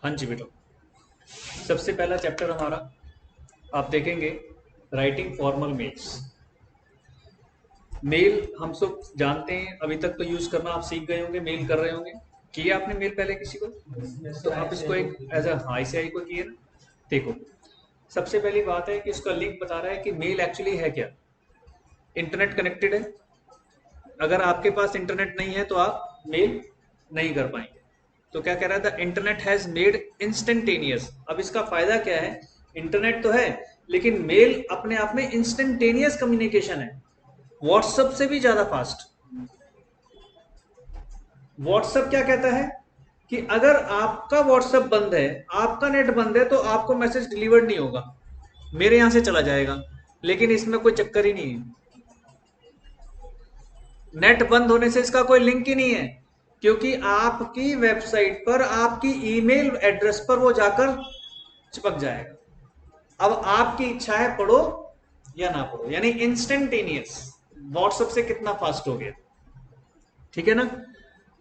हाँ जी बेटा, सबसे पहला चैप्टर हमारा आप देखेंगे राइटिंग फॉर्मल मेल्स। मेल हम सब जानते हैं, अभी तक तो यूज करना आप सीख गए होंगे, मेल कर रहे होंगे। किया आपने मेल पहले किसी को? तो आप इसको एक एज अ आईसीआई को किए ना। देखो, सबसे पहली बात है कि इसका लिंक बता रहा है कि मेल एक्चुअली है क्या। इंटरनेट कनेक्टेड है। अगर आपके पास इंटरनेट नहीं है तो आप मेल नहीं कर पाएंगे। तो क्या कह रहा था, इंटरनेट हैज मेड इंस्टेंटेनियस। अब इसका फायदा क्या है? इंटरनेट तो है, लेकिन मेल अपने आप में इंस्टेंटेनियस कम्युनिकेशन है, व्हाट्सएप से भी ज्यादा फास्ट। व्हाट्सएप क्या कहता है कि अगर आपका व्हाट्सएप बंद है, आपका नेट बंद है, तो आपको मैसेज डिलीवर्ड नहीं होगा, मेरे यहां से चला जाएगा। लेकिन इसमें कोई चक्कर ही नहीं है। नेट बंद होने से इसका कोई लिंक ही नहीं है, क्योंकि आपकी वेबसाइट पर, आपकी ईमेल एड्रेस पर वो जाकर चिपक जाएगा। अब आपकी इच्छा है पढ़ो या ना पढ़ो, यानी इंस्टेंटेनियस। व्हाट्सएप से कितना फास्ट हो गया, ठीक है ना।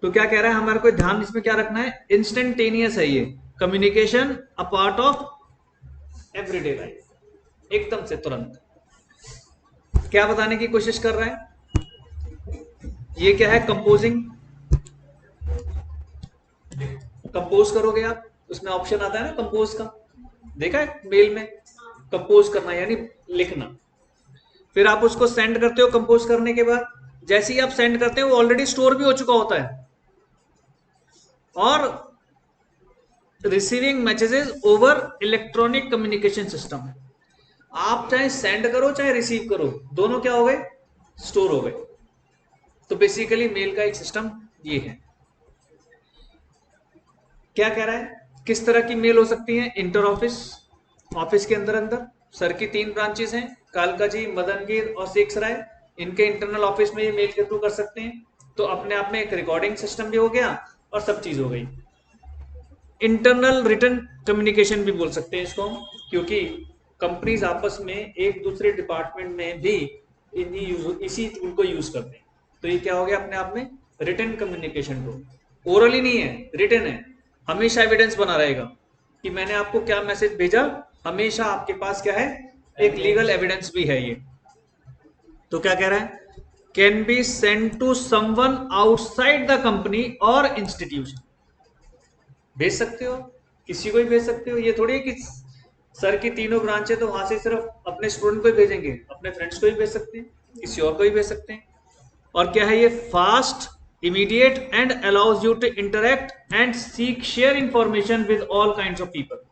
तो क्या कह रहा है, हमारे को ध्यान इसमें क्या रखना है, इंस्टेंटेनियस है ये communication, a part of everyday life, एकदम से तुरंत। क्या बताने की कोशिश कर रहा है, ये क्या है, कंपोजिंग। कंपोज करोगे आप, उसमें ऑप्शन आता है ना कंपोज का, देखा है मेल में। कंपोज करना यानी लिखना। फिर आप उसको सेंड करते हो कंपोज करने के बाद। जैसे ही आप सेंड करते हो वो ऑलरेडी स्टोर भी हो चुका होता है। और receiving messages over electronic communication system. आप चाहे सेंड करो चाहे रिसीव करो, दोनों क्या हो गए, स्टोर हो गए। तो बेसिकली मेल का एक सिस्टम ये है। क्या कह रहा है, किस तरह की मेल हो सकती है, इंटर ऑफिस, ऑफिस के अंदर अंदर। सर की 3 ब्रांचेस हैं, कालका जी, मदनगीर और शेखसराय। इनके इंटरनल ऑफिस में ये मेल के थ्रू कर सकते हैं। तो अपने आप में एक रिकॉर्डिंग सिस्टम भी हो गया और सब चीज हो गई। इंटरनल रिटर्न कम्युनिकेशन भी बोल सकते हैं इसको हम, क्योंकि कंपनीज आपस में एक दूसरे डिपार्टमेंट में भी इसी टूल को यूज करते हैं। तो ये क्या हो गया अपने आप में, रिटर्न कम्युनिकेशन टूल। ओरली नहीं है, रिटर्न है। हमेशा एविडेंस बना रहेगा कि मैंने आपको क्या मैसेज भेजा, हमेशा आपके पास क्या है, एक लीगल एविडेंस भी है ये। तो क्या कह रहा है, can be send to someone outside the company और इंस्टीट्यूशन। भेज सकते हो, किसी को भी भेज सकते हो। ये थोड़ी है कि सर की 3 ब्रांच है तो वहां से सिर्फ अपने स्टूडेंट को ही भेजेंगे, अपने फ्रेंड्स को भी भेज सकते हैं, किसी और को भी भेज सकते हैं। और क्या है ये, fast, immediate and allows you to interact and seek share information with all kind of people.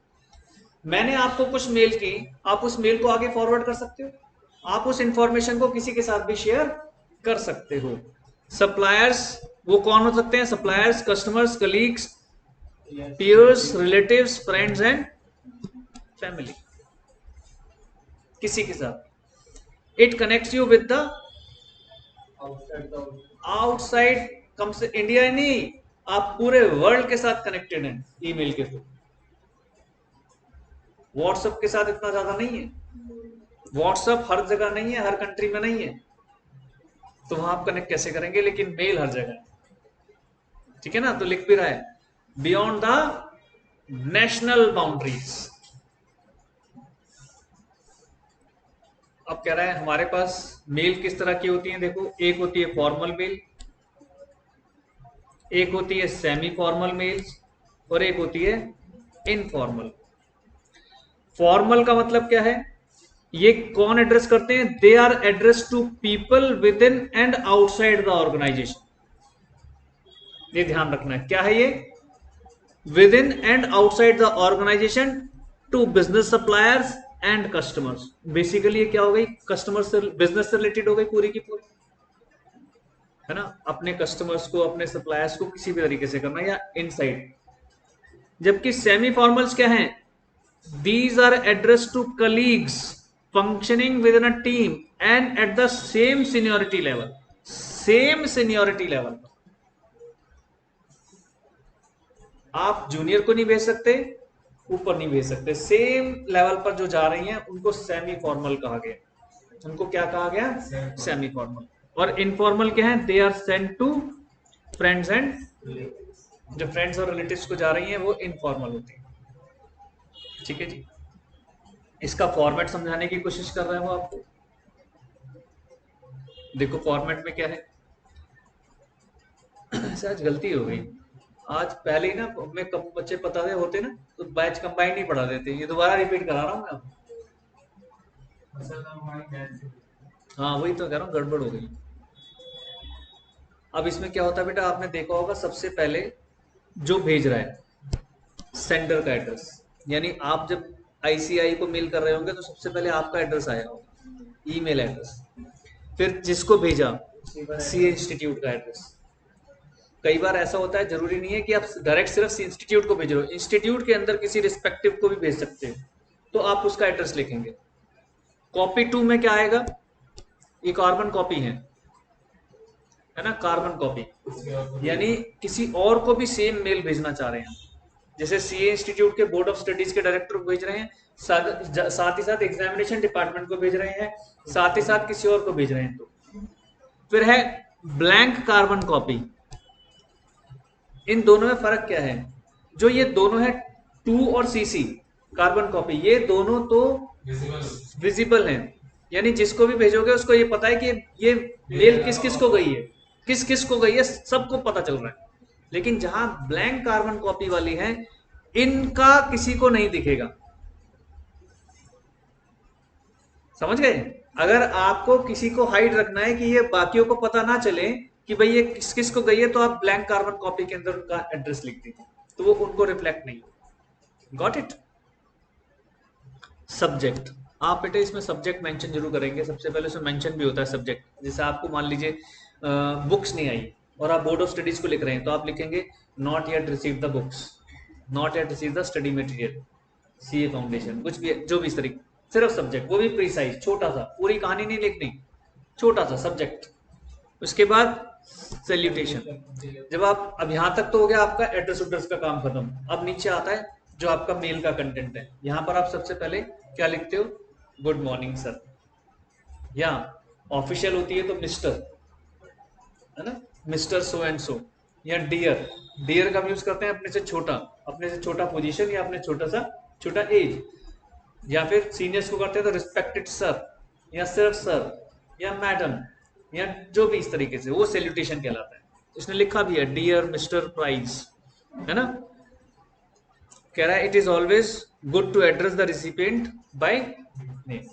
मैंने आपको कुछ मेल की, आप उस मेल को आगे फॉरवर्ड कर सकते हो, आप उस इंफॉर्मेशन को किसी के साथ भी शेयर कर सकते हो। सप्लायर्स, वो कौन हो सकते हैं, suppliers, customers, colleagues, peers, relatives, friends and family, किसी के साथ। It connects you with the outside, कम से इंडिया ही नहीं, आप पूरे वर्ल्ड के साथ कनेक्टेड हैं ईमेल के थ्रू। व्हाट्सएप के साथ इतना ज्यादा नहीं है, व्हाट्सएप हर जगह नहीं है, हर कंट्री में नहीं है, तो वहां आप कनेक्ट कैसे करेंगे, लेकिन मेल हर जगह है, ठीक है ना। तो लिख भी रहा है, बियॉन्ड द नेशनल बाउंड्रीज। अब कह रहा है हमारे पास मेल किस तरह की होती है, देखो, एक होती है फॉर्मल मेल, एक होती है सेमी फॉर्मल मेल्स, और एक होती है इनफॉर्मल। फॉर्मल का मतलब क्या है, ये कौन एड्रेस करते हैं, they are address to people within and outside the organisation. ये ध्यान रखना है, क्या है ये, within and outside the organisation, to business suppliers and customers. Basically ये क्या हो गई, कस्टमर से, बिजनेस से रिलेटेड हो गई पूरी की पूरी, है ना। अपने कस्टमर्स को, अपने सप्लायर्स को किसी भी तरीके से करना, या इनसाइड। जबकि सेमी फॉर्मल्स क्या हैं, these are addressed to colleagues functioning within a team and at the same seniority level, same seniority level। आप जूनियर को नहीं भेज सकते, ऊपर नहीं भेज सकते, सेम लेवल पर जो जा रही हैं उनको सेमी फॉर्मल कहा गया। उनको क्या कहा गया, सेमी फॉर्मल। और इनफॉर्मल क्या है, they are sent to friends and जो फ्रेंड्स और रिलेटिव्स को जा रही हैं वो इनफॉर्मल होती है। ठीक है जी। इसका फॉर्मेट समझाने की कोशिश कर रहे हैं वो आपको। देखो फॉर्मेट में क्या है। ऐसे आज गलती हो गई। आज पहले ही ना मैं कम बच्चे पता थे होते ना तो बैच कंबाइंड ही पढ़ा देते, ये दोबारा रिपीट करा रहा हूँ मैं अब। हाँ वही तो कह रहा हूँ, गड़बड़ हो गई। अब इसमें क्या होता है बेटा, आपने देखा होगा सबसे पहले जो भेज रहा है सेंडर का एड्रेस, यानी आप जब आईसीआई को मेल कर रहे होंगे तो सबसे पहले आपका एड्रेस आया होगा, ईमेल एड्रेस। फिर जिसको भेजा सी इंस्टीट्यूट का एड्रेस। कई बार ऐसा होता है, जरूरी नहीं है कि आप डायरेक्ट सिर्फ सी इंस्टीट्यूट को भेज रहे हो, इंस्टीट्यूट के अंदर किसी रिस्पेक्टिव को भी भेज सकते हो, तो आप उसका एड्रेस लिखेंगे। कॉपी टू में क्या आएगा, ये कार्बन कॉपी है ना, कार्बन कॉपी, यानी किसी और को भी सेम मेल भेजना चाह रहे हैं। जैसे सीए इंस्टीट्यूट के बोर्ड ऑफ स्टडीज के डायरेक्टर को भेज रहे हैं, साथ ही साथ एग्जामिनेशन डिपार्टमेंट को भेज रहे हैं, साथ ही साथ किसी और को भेज रहे हैं। तो फिर है ब्लैंक कार्बन कॉपी। इन दोनों में फर्क क्या है, जो ये दोनों है टू और सीसी कार्बन कॉपी, ये दोनों तो विजिबल हैं, यानी जिसको भी भेजोगे उसको ये पता है कि ये मेल किस किस को गई है, किस किस को गई है, सबको पता चल रहा है। लेकिन जहां ब्लैंक कार्बन कॉपी वाली है, इनका किसी को नहीं दिखेगा। समझ गए। अगर आपको किसी को हाइड रखना है कि ये बाकियों को पता ना चले कि भाई ये किस किस को गई है, तो आप ब्लैंक कार्बन कॉपी के अंदर उनका एड्रेस लिख दीजिए, तो वो उनको रिफ्लेक्ट नहीं होगा। Got it. सब्जेक्ट, आप बेटे इसमें सब्जेक्ट मेंशन जरूर करेंगे, सबसे पहले उसमें मेंशन भी होता है सब्जेक्ट। जैसे आपको मान लीजिए बुक्स नहीं आई और आप बोर्ड ऑफ स्टडीज को लिख रहे हैं, तो आप लिखेंगे not yet receive the books, not yet receive the study material, CA foundation, कुछ भी जो भी इस तरीके, सिर्फ सब्जेक्ट, वो भी प्रीसाइज, छोटा सा, पूरी कहानी नहीं लिखनी, छोटा सा सब्जेक्ट। उसके बाद सैल्यूटेशन। जब आप, अब यहां तक तो हो गया आपका एड्रेस उड्रेस का काम खत्म। अब नीचे आता है जो आपका मेल का कंटेंट है। यहां पर आप सबसे पहले क्या लिखते हो, गुड मॉर्निंग सर, या ऑफिशियल होती है तो मिस्टर, है ना, मिस्टर सो एंड सो, या डियर, डियर का यूज करते हैं अपने से छोटा, अपने से छोटा पोजीशन या अपने छोटा सा छोटा एज, या फिर सीनियर्स को करते हैं तो रिस्पेक्टेड सर, या सिर्फ सर, या मैडम, या जो भी इस तरीके से, वो सैल्यूटेशन कहलाता है। इसने लिखा भी है डियर मिस्टर प्राइज, है ना। कह रहा है it is always good to address the recipient by name.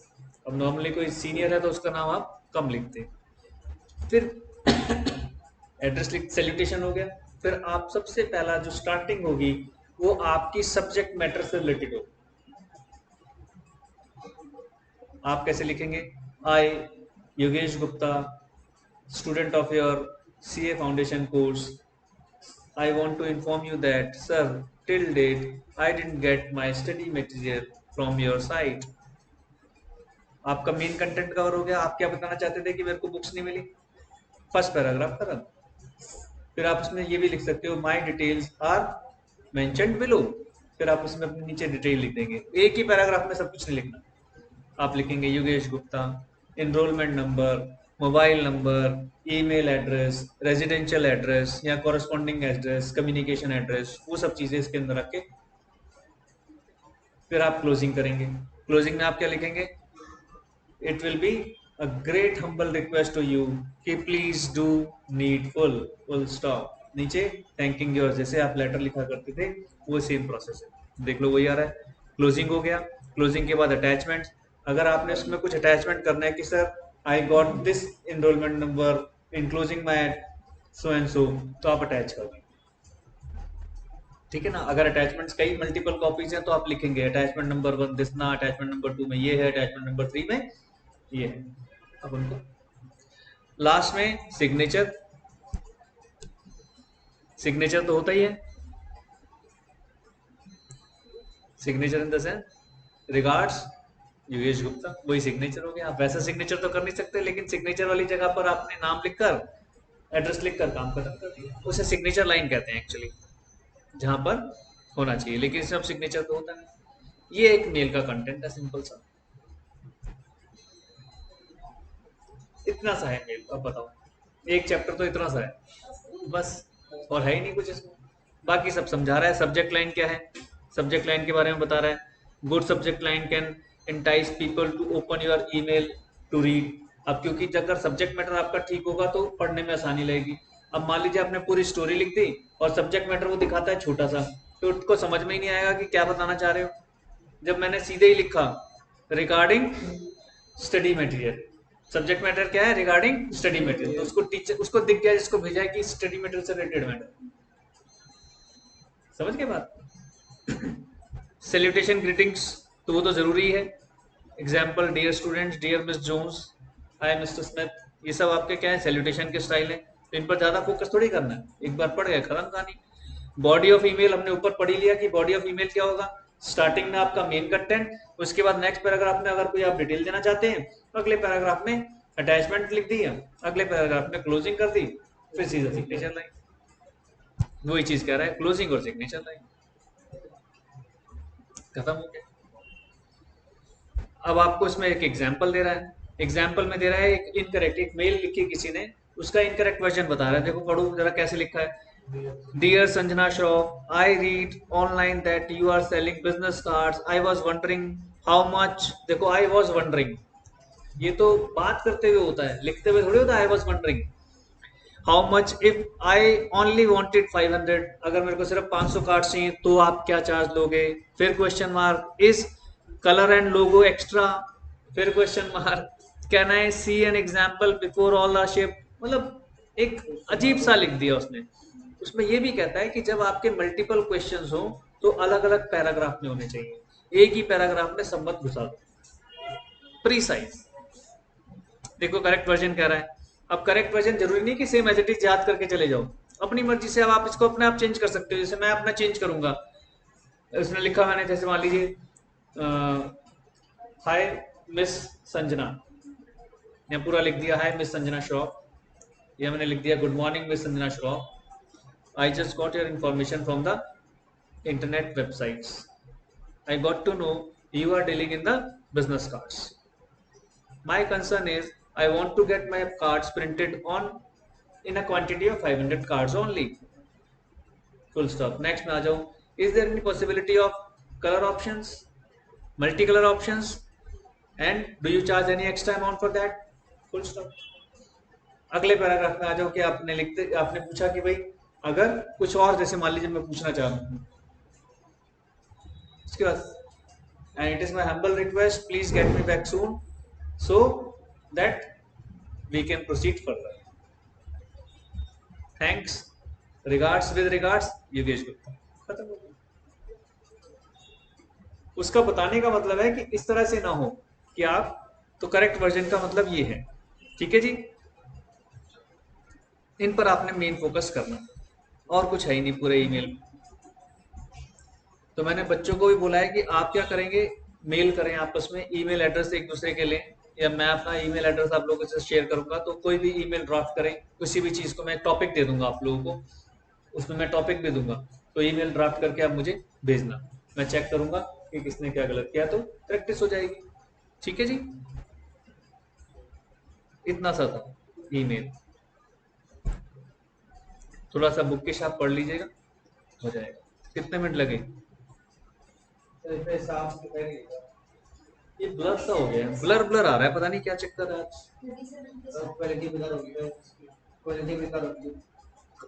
अब नॉर्मली कोई सीनियर है तो उसका नाम आप कम लिखते हैं। फिर एड्रेस लिख, सैल्यूटेशन हो गया। फिर आप सबसे पहला जो स्टार्टिंग होगी वो आपकी सब्जेक्ट मैटर से रिलेटेड होगी। आप कैसे लिखेंगे, I Yogesh Gupta, student of your CA foundation course, I want to inform you that, sir, till date, I didn't get my study material from your site. आपका मेन कंटेंट कवर हो गया। आप क्या बताना चाहते थे कि मेरे को बुक्स नहीं मिली, फर्स्ट पैराग्राफ खत्म। फिर आप उसमें ये भी लिख सकते हो, my details are mentioned below. फिर आप उसमें अपने नीचे डिटेल लिख देंगे, एक ही पैराग्राफ में सब कुछ नहीं लिखना। आप लिखेंगे Yogesh Gupta, enrolment number, mobile number, email address, residential address या कॉरेस्पॉन्डिंग एड्रेस, कम्युनिकेशन एड्रेस, वो सब चीजें इसके अंदर रख के फिर आप क्लोजिंग करेंगे। क्लोजिंग में आप क्या लिखेंगे, it will be a great humble request to you कि please do needful, full stop, नीचे थैंकिंग योर, जैसे आप लेटर लिखा करते थे वो सेम प्रोसेस है। देख लो वही आ रहा है। क्लोजिंग हो गया। क्लोजिंग के बाद अटैचमेंट। अगर आपने उसमें कुछ अटैचमेंट करना है कि sir I got this enrolment number enclosing my so and सो, तो आप अटैच कर देंगे। ठीक है ना। अगर अटैचमेंट्स कई मल्टीपल कॉपीज हैं तो आप लिखेंगे अटैचमेंट नंबर 1 दिस ना, अटैचमेंट नंबर 2 में ये है, अटैचमेंट नंबर 3 में ये है। अब उनको लास्ट में सिग्नेचर, सिग्नेचर तो होता ही है, signature in the sense regards Yogesh Gupta, वही सिग्नेचर हो गया। आप वैसा सिग्नेचर तो कर नहीं सकते, लेकिन सिग्नेचर वाली जगह पर आपने नाम लिखकर एड्रेस लिखकर काम खत्म कर दिया, उसे सिग्नेचर लाइन कहते हैं एक्चुअली, जहां पर होना चाहिए। लेकिन इसमें अब सिग्नेचर तो होता नहीं। ये एक मेल का कंटेंट है, सिंपल सा, इतना सा है मेल। अब बताओ, एक चैप्टर तो इतना सा है बस, और है ही नहीं कुछ इसमें। बाकी सब समझा रहा है। सब्जेक्ट लाइन क्या है, सब्जेक्ट लाइन के बारे में बता रहा है। Good subject line can entice people to open your email to read. अब क्योंकि अगर सब्जेक्ट मैटर आपका ठीक होगा तो पढ़ने में आसानी लगेगी। अब मान लीजिए आपने पूरी स्टोरी लिख दी और सब्जेक्ट मैटर वो दिखाता है छोटा सा, तो उसको समझ में ही नहीं आएगा कि क्या बताना चाह रहे हो। जब मैंने सीधे ही लिखा regarding study material, subject matter क्या है, रिगार्डिंग स्टडी मटेरियल, तो उसको टीचर उसको दिख गया जिसको भेजा है कि स्टडी मटेरियल से रिलेटेड मैटर। समझ गए बात। सैल्यूटेशन ग्रीटिंग्स तो वो तो जरूरी है। Example dear students, dear Miss Jones, hi mister Smith, ये सब आपके क्या है, सैल्यूटेशन के स्टाइल है। तो इन पर ज्यादा फोकस थोड़ी करना है, एक बार पढ़ गए खत्म कहानी। बॉडी ऑफ ईमेल हमने ऊपर पढ़ ही लिया कि बॉडी ऑफ ईमेल क्या होगा, स्टार्टिंग में आपका मेन कंटेंट, उसके बाद नेक्स्ट पैराग्राफ में अगर कोई आप डिटेल देना चाहते हैं तो अगले पैराग्राफ में अटैचमेंट लिख दी, अगले पैराग्राफ में क्लोजिंग कर दी, फिर सीधा सिग्नेचर लाइन। वही चीज कह रहा है, क्लोजिंग और सिग्नेचर लाइन, खत्म हो गया। अब आपको इसमें एक एग्जाम्पल दे रहा है, एग्जाम्पल में दे रहा है एक इनकरेक्ट, एक मेल लिखी किसी ने, उसका इनकरेक्ट वर्जन बता रहा है। देखो पढ़ो जरा कैसे लिखा है। Dear Sanjana Shroff, I read online that you are selling business cards. I was wondering how much. देखो I was wondering, ये तो बात करते हुए होता है, लिखते हुए थोड़ी होता है I was wondering. How much if I only wanted 500, अगर मेरे को सिर्फ 500 कार्ड चाहिए तो आप क्या चार्ज लोगे। फिर question mark, is colour and logo extra, फिर question mark, can I see an example before all are ship. मतलब एक अजीब सा लिख दिया उसने। उसमें ये भी कहता है कि जब आपके मल्टीपल क्वेश्चंस हो तो अलग अलग पैराग्राफ में होने चाहिए, एक ही पैराग्राफ में सब मत घुसा दो, प्रीसाइज। देखो करेक्ट वर्जन कह रहा है। अब करेक्ट वर्जन जरूरी नहीं कि सेम एज इट इज याद करके चले जाओ, अपनी मर्जी से अब आप इसको अपने आप चेंज कर सकते हो। जैसे मैं अपना चेंज करूंगा, उसने लिखा मैंने, जैसे मान लीजिए हाय मिस संजना, मैं पूरा लिख दिया हाय मिस संजना श्रॉफ, या मैंने लिख दिया good morning miss Sanjana Shroff, I just got your information from the internet websites. I got to know you are dealing in the business cards. My concern is I want to get my cards printed on in a quantity of 500 cards only. Full stop. Next में आ जाऊँ, is there any possibility of color options, multicolor options, and do you charge any extra amount for that? Full stop. अगले paragraph में आ जाओ कि आपने पूछा कि भाई अगर कुछ और, जैसे मान लीजिए मैं पूछना चाह रहा हूँ, उसके बाद and it is my humble request please get me back soon so that we can proceed further, thanks, regards with regards Yogesh Gupta, खत्म हो गया। उसका बताने का मतलब है कि इस तरह से ना हो कि आप, तो करेक्ट वर्जन का मतलब ये है, ठीक है जी। इन पर आपने मेन फोकस करना, और कुछ है ही नहीं पूरे ईमेल में। तो मैंने बच्चों को भी बोला है कि आप क्या करेंगे, मेल करें आपस में, ईमेल एड्रेस एक दूसरे के लें, या मैं अपना ईमेल एड्रेस आप लोगों से शेयर करूंगा, तो कोई भी ईमेल ड्राफ्ट करें, किसी भी चीज़ को मैं टॉपिक दे दूंगा आप लोगों को, उसमें मैं टॉपिक भी दूंगा, तो ईमेल ड्राफ्ट करके आप मुझे भेजना, मैं चेक करूंगा कि किसने क्या गलत किया, तो प्रैक्टिस हो जाएगी, ठीक है जी। इतना सा था ईमेल, थोड़ा सा बुक के साथ पढ़ लीजिएगा, हो जाएगा। कितने मिनट लगे? ये ब्लर सा हो गया, ब्लर ब्लर आ रहा है, पता नहीं क्या चक्कर है आज।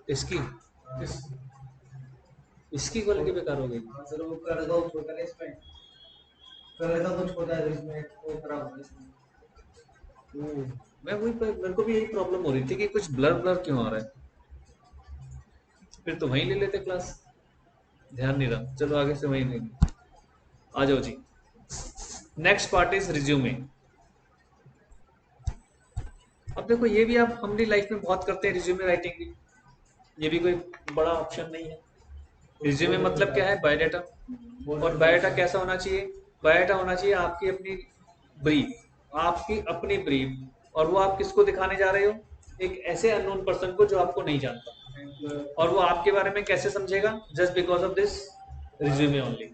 इसकी इसकी क्वालिटी बेकार हो गई। मैं वही मेरे को भी यही प्रॉब्लम हो रही थी कि कुछ ब्लर ब्लर क्यों आ रहा है। फिर तो वहीं ले लेते क्लास, ध्यान नहीं रहा, चलो आगे से वहीं नहीं। आ जाओ जी, नेक्स्ट पार्ट इज रिज्यूमे। अब देखो ये भी आप हमारी लाइफ में बहुत करते हैं, रिज्यूमे राइटिंग भी, ये भी कोई बड़ा ऑप्शन नहीं है। रिज्यूमे मतलब क्या है, बायोडाटा। और बायोडाटा कैसा होना चाहिए, बायोडाटा होना चाहिए आपकी अपनी ब्रीफ, आपकी अपनी ब्रीफ, और वो आप किसको दिखाने जा रहे हो, एक ऐसे अननोन पर्सन को जो आपको नहीं जानता, और वो आपके बारे में कैसे समझेगा, just because of this resume only.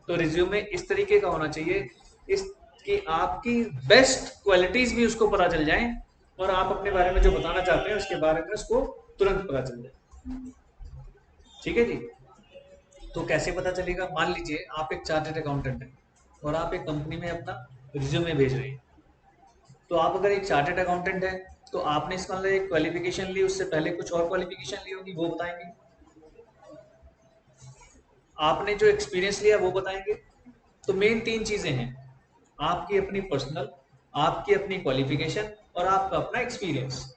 तो रिज्यूमे इस तरीके का होना चाहिए कि आपकी बेस्ट क्वालिटीज भी उसको पता चल जाएं, और आप अपने बारे में जो बताना चाहते हैं उसके बारे में उसको तुरंत पता चल जाए, ठीक है जी। तो कैसे पता चलेगा? मान लीजिए आप एक चार्टर्ड अकाउंटेंट हैं और आप एक कंपनी में अपना रिज्यूमे भेज रहे हैं। तो आप अगर एक चार्टर्ड अकाउंटेंट हैं तो आपने इसका मतलब एक क्वालिफिकेशन ली, उससे पहले कुछ और क्वालिफिकेशन ली होगी, वो बताएंगे। आपने जो एक्सपीरियंस लिया वो बताएंगे। तो मेन तीन चीजें हैं, आपकी अपनी पर्सनल, आपकी अपनी क्वालिफिकेशन और आपका अपना एक्सपीरियंस।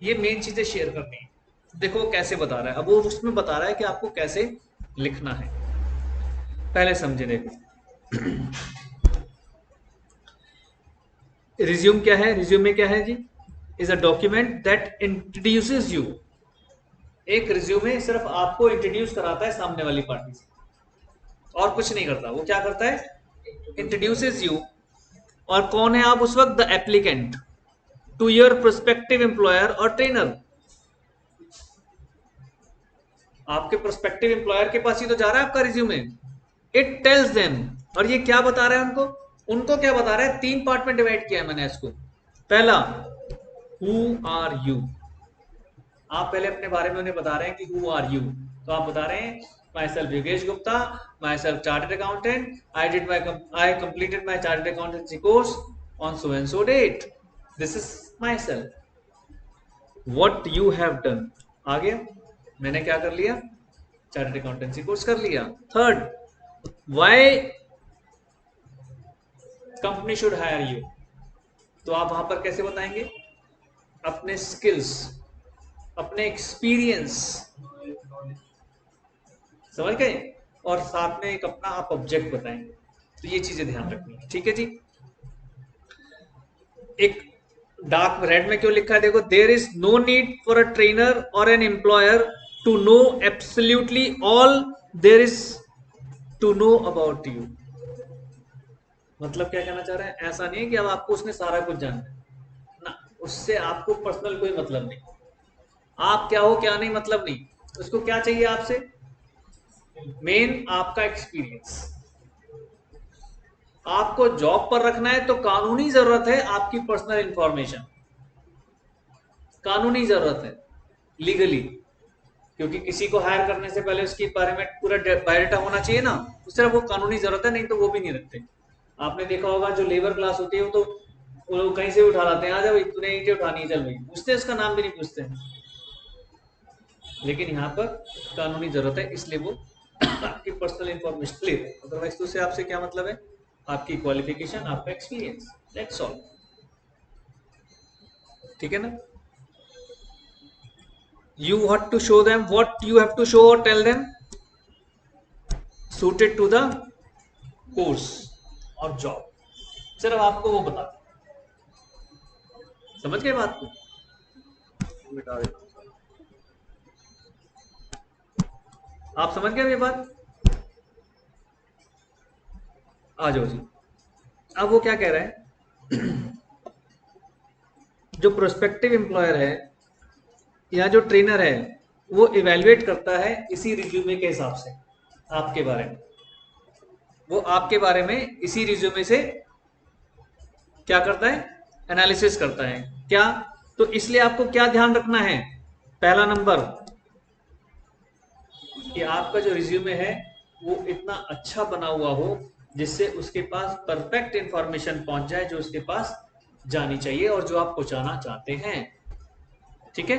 ये मेन चीजें शेयर करनी है। देखो वो कैसे बता रहा है, अब वो उसमें बता रहा है कि आपको कैसे लिखना है। पहले समझे। देखो रिज्यूम क्या है? रिज्यूम में क्या है जी? Is a document that introduces you. एक रिज्यूमे सिर्फ आपको इंट्रोड्यूस कराता है सामने वाली पार्टी से, और कुछ नहीं करता। वो क्या करता है? Introduces you. और कौन है आप उस वक्त? The applicant to your prospective employer और ट्रेनर। आपके प्रोस्पेक्टिव एम्प्लॉयर के पास ही तो जा रहा है आपका रिज्यूमे। It tells them. और ये क्या बता रहा है उनको? उनको क्या बता रहा है? तीन पार्ट में डिवाइड किया है मैंने इसको। पहला, हु आर यू। आप पहले अपने बारे में उन्हें बता रहे हैं कि हु आर यू। तो आप बता रहे हैं myself Yogesh Gupta, myself chartered accountant, I completed my chartered accountancy course on so and so date. This is myself. What you have done. आ गया, मैंने क्या कर लिया? चार्टर्ड अकाउंटेंसी कोर्स कर लिया। Third, why company should hire you. तो आप वहां पर कैसे बताएंगे? अपने स्किल्स, अपने एक्सपीरियंस, समझ गए? और साथ में एक अपना आप ऑब्जेक्ट बताएंगे। तो ये चीजें ध्यान रखनी है, ठीक है जी। एक डार्क रेड में क्यों लिखा है? देखो, there is no need for a trainer और an employer to know absolutely all there is to know about you. मतलब क्या कहना चाह रहे हैं? ऐसा नहीं है कि अब आपको उसने सारा कुछ जानना है ना, उससे आपको पर्सनल कोई मतलब नहीं। आप क्या हो क्या नहीं मतलब नहीं, उसको क्या चाहिए आपसे? मेन आपका एक्सपीरियंस। आपको जॉब पर रखना है तो कानूनी जरूरत है आपकी पर्सनल इंफॉर्मेशन, कानूनी जरूरत है, लीगली। क्योंकि किसी को हायर करने से पहले उसके बारे में पूरा बायोडाटा होना चाहिए ना, तो सिर्फ वो कानूनी जरूरत है, नहीं तो वो भी नहीं रखते। आपने देखा होगा जो लेबर क्लास होती है वो तो वो लोग कहीं से उठा लाते हैं, आ जाओ तूने ईंटें उठानी है, चल भाई, पूछते हैं उसका नाम भी नहीं पूछते हैं। लेकिन यहाँ पर कानूनी जरूरत है, इसलिए वो आपकी पर्सनल इंफॉर्मेशन ले रहे हैं। अदरवाइज तो उससे आपसे क्या मतलब है? आपकी क्वालिफिकेशन, आपका एक्सपीरियंस, दैट्स ऑल। ठीक है ना? You have to show them what you have to show or tell them suited to the course और जॉब। सिर्फ आपको वो बता, समझ गए बात को? मिटा देता हूं। आप समझ गए ये बात? आ जाओ जी। अब वो क्या कह रहा है? जो प्रोस्पेक्टिव एम्प्लॉयर है या जो ट्रेनर है, वो इवेल्युएट करता है इसी रिज्यूमे के हिसाब से आपके बारे में। वो आपके बारे में इसी रिज्यूमे से क्या करता है? एनालिसिस करता है। क्या? तो इसलिए आपको क्या ध्यान रखना है? पहला नंबर, कि आपका जो रिज्यूमे है वो इतना अच्छा बना हुआ हो जिससे उसके पास परफेक्ट इंफॉर्मेशन पहुंच जाए, जो उसके पास जानी चाहिए और जो आप पहुंचाना चाहते हैं। ठीक है?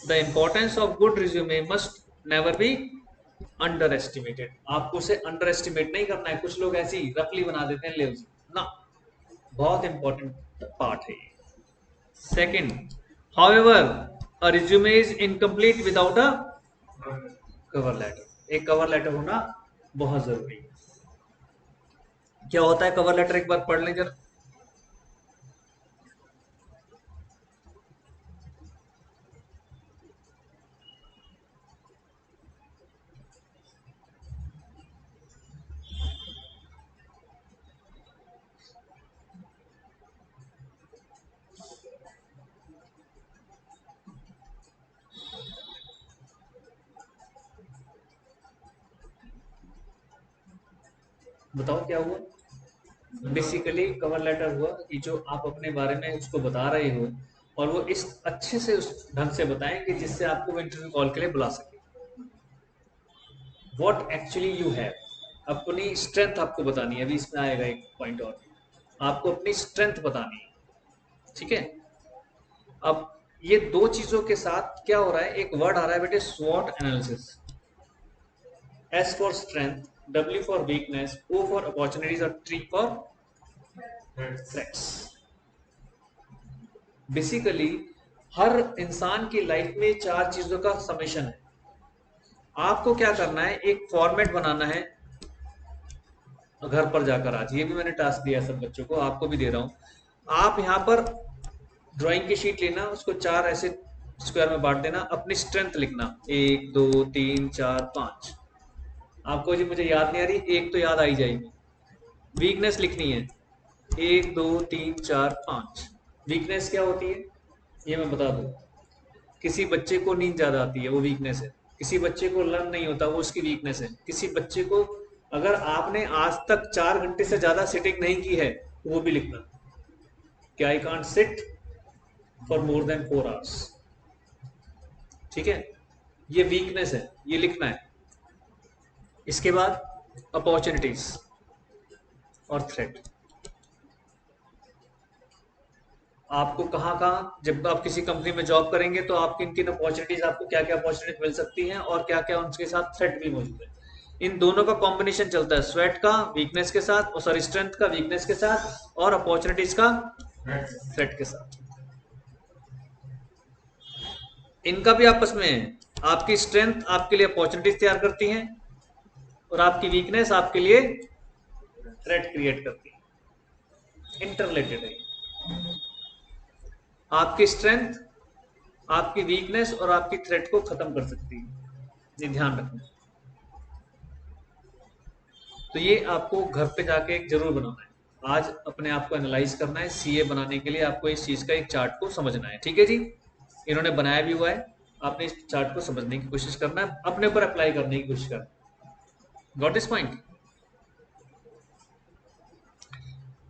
The importance of good resume must never be under estimated. आपको उसे अंडर एस्टिमेट नहीं करना है। कुछ लोग ऐसी रफली बना देते हैं, ले ना, बहुत इंपॉर्टेंट पार्ट है ये। Second, however a resume is incomplete without a cover letter. एक कवर लेटर होना बहुत जरूरी है। क्या होता है कवर लेटर? एक बार पढ़ लें जरा। बताओ क्या हुआ? बेसिकली कवर लेटर हुआ कि जो आप अपने बारे में उसको बता रहे हो और वो इस अच्छे से उस ढंग से बताएं कि जिससे आपको वो इंटरव्यू कॉल के लिए बुला सके। व्हाट एक्चुअली यू हैव, अपनी स्ट्रेंथ आपको बतानी है। अभी इसमें आएगा एक पॉइंट और, आपको अपनी स्ट्रेंथ बतानी है, ठीक है। अब ये दो चीजों के साथ क्या हो रहा है, एक वर्ड आ रहा है बेटे स्वॉट analysis. S for strength, W for weakness, O for opportunities और टी फॉर थ्रेट्स। बेसिकली हर इंसान की लाइफ में चार चीजों का समेशन है। आपको क्या करना है, एक फॉर्मेट बनाना है घर पर जाकर। आज ये भी मैंने टास्क दिया सब बच्चों को, आपको भी दे रहा हूं। आप यहाँ पर ड्राइंग की शीट लेना, उसको चार ऐसे स्क्वायर में बांट देना, अपनी स्ट्रेंथ लिखना 1 2 3 4 5। आपको जी मुझे याद नहीं आ रही, एक तो याद आई जाएगी। वीकनेस लिखनी है 1 2 3 4 5। वीकनेस क्या होती है ये मैं बता दूं। किसी बच्चे को नींद ज्यादा आती है, वो वीकनेस है। किसी बच्चे को लर्न नहीं होता, वो उसकी वीकनेस है। किसी बच्चे को अगर आपने आज तक 4 घंटे से ज्यादा सिटिंग नहीं की है, वो भी लिखना कि I can't sit for more than 4 hours, ठीक है। ये वीकनेस है, ये लिखना है। इसके बाद अपॉर्चुनिटीज और थ्रेट। आपको कहाँ कहाँ, जब आप किसी कंपनी में जॉब करेंगे तो आप किन किन अपॉर्चुनिटीज, आपको क्या क्या अपॉर्चुनिटी मिल सकती हैं और क्या क्या उनके साथ थ्रेट भी मौजूद है। इन दोनों का कॉम्बिनेशन चलता है, स्वेट का वीकनेस के साथ, और सॉरी स्ट्रेंथ का वीकनेस के साथ, और अपॉर्चुनिटीज का थ्रेट के साथ। इनका भी आपस में है। आपकी स्ट्रेंथ आपके लिए अपॉर्चुनिटीज तैयार करती हैं और आपकी वीकनेस आपके लिए थ्रेट क्रिएट करती है। इंटररिलेटेड है। आपकी स्ट्रेंथ आपकी वीकनेस और आपकी थ्रेट को खत्म कर सकती है, ये ध्यान रखना। तो ये आपको घर पे जाके जरूर बनाना है। आज अपने आप को एनालाइज करना है, सीए बनाने के लिए आपको इस चीज का एक चार्ट को समझना है, ठीक है जी। इन्होंने बनाया भी हुआ है, आपने इस चार्ट को समझने की कोशिश करना है, अपने ऊपर अप्लाई करने की कोशिश करना है। Got this point.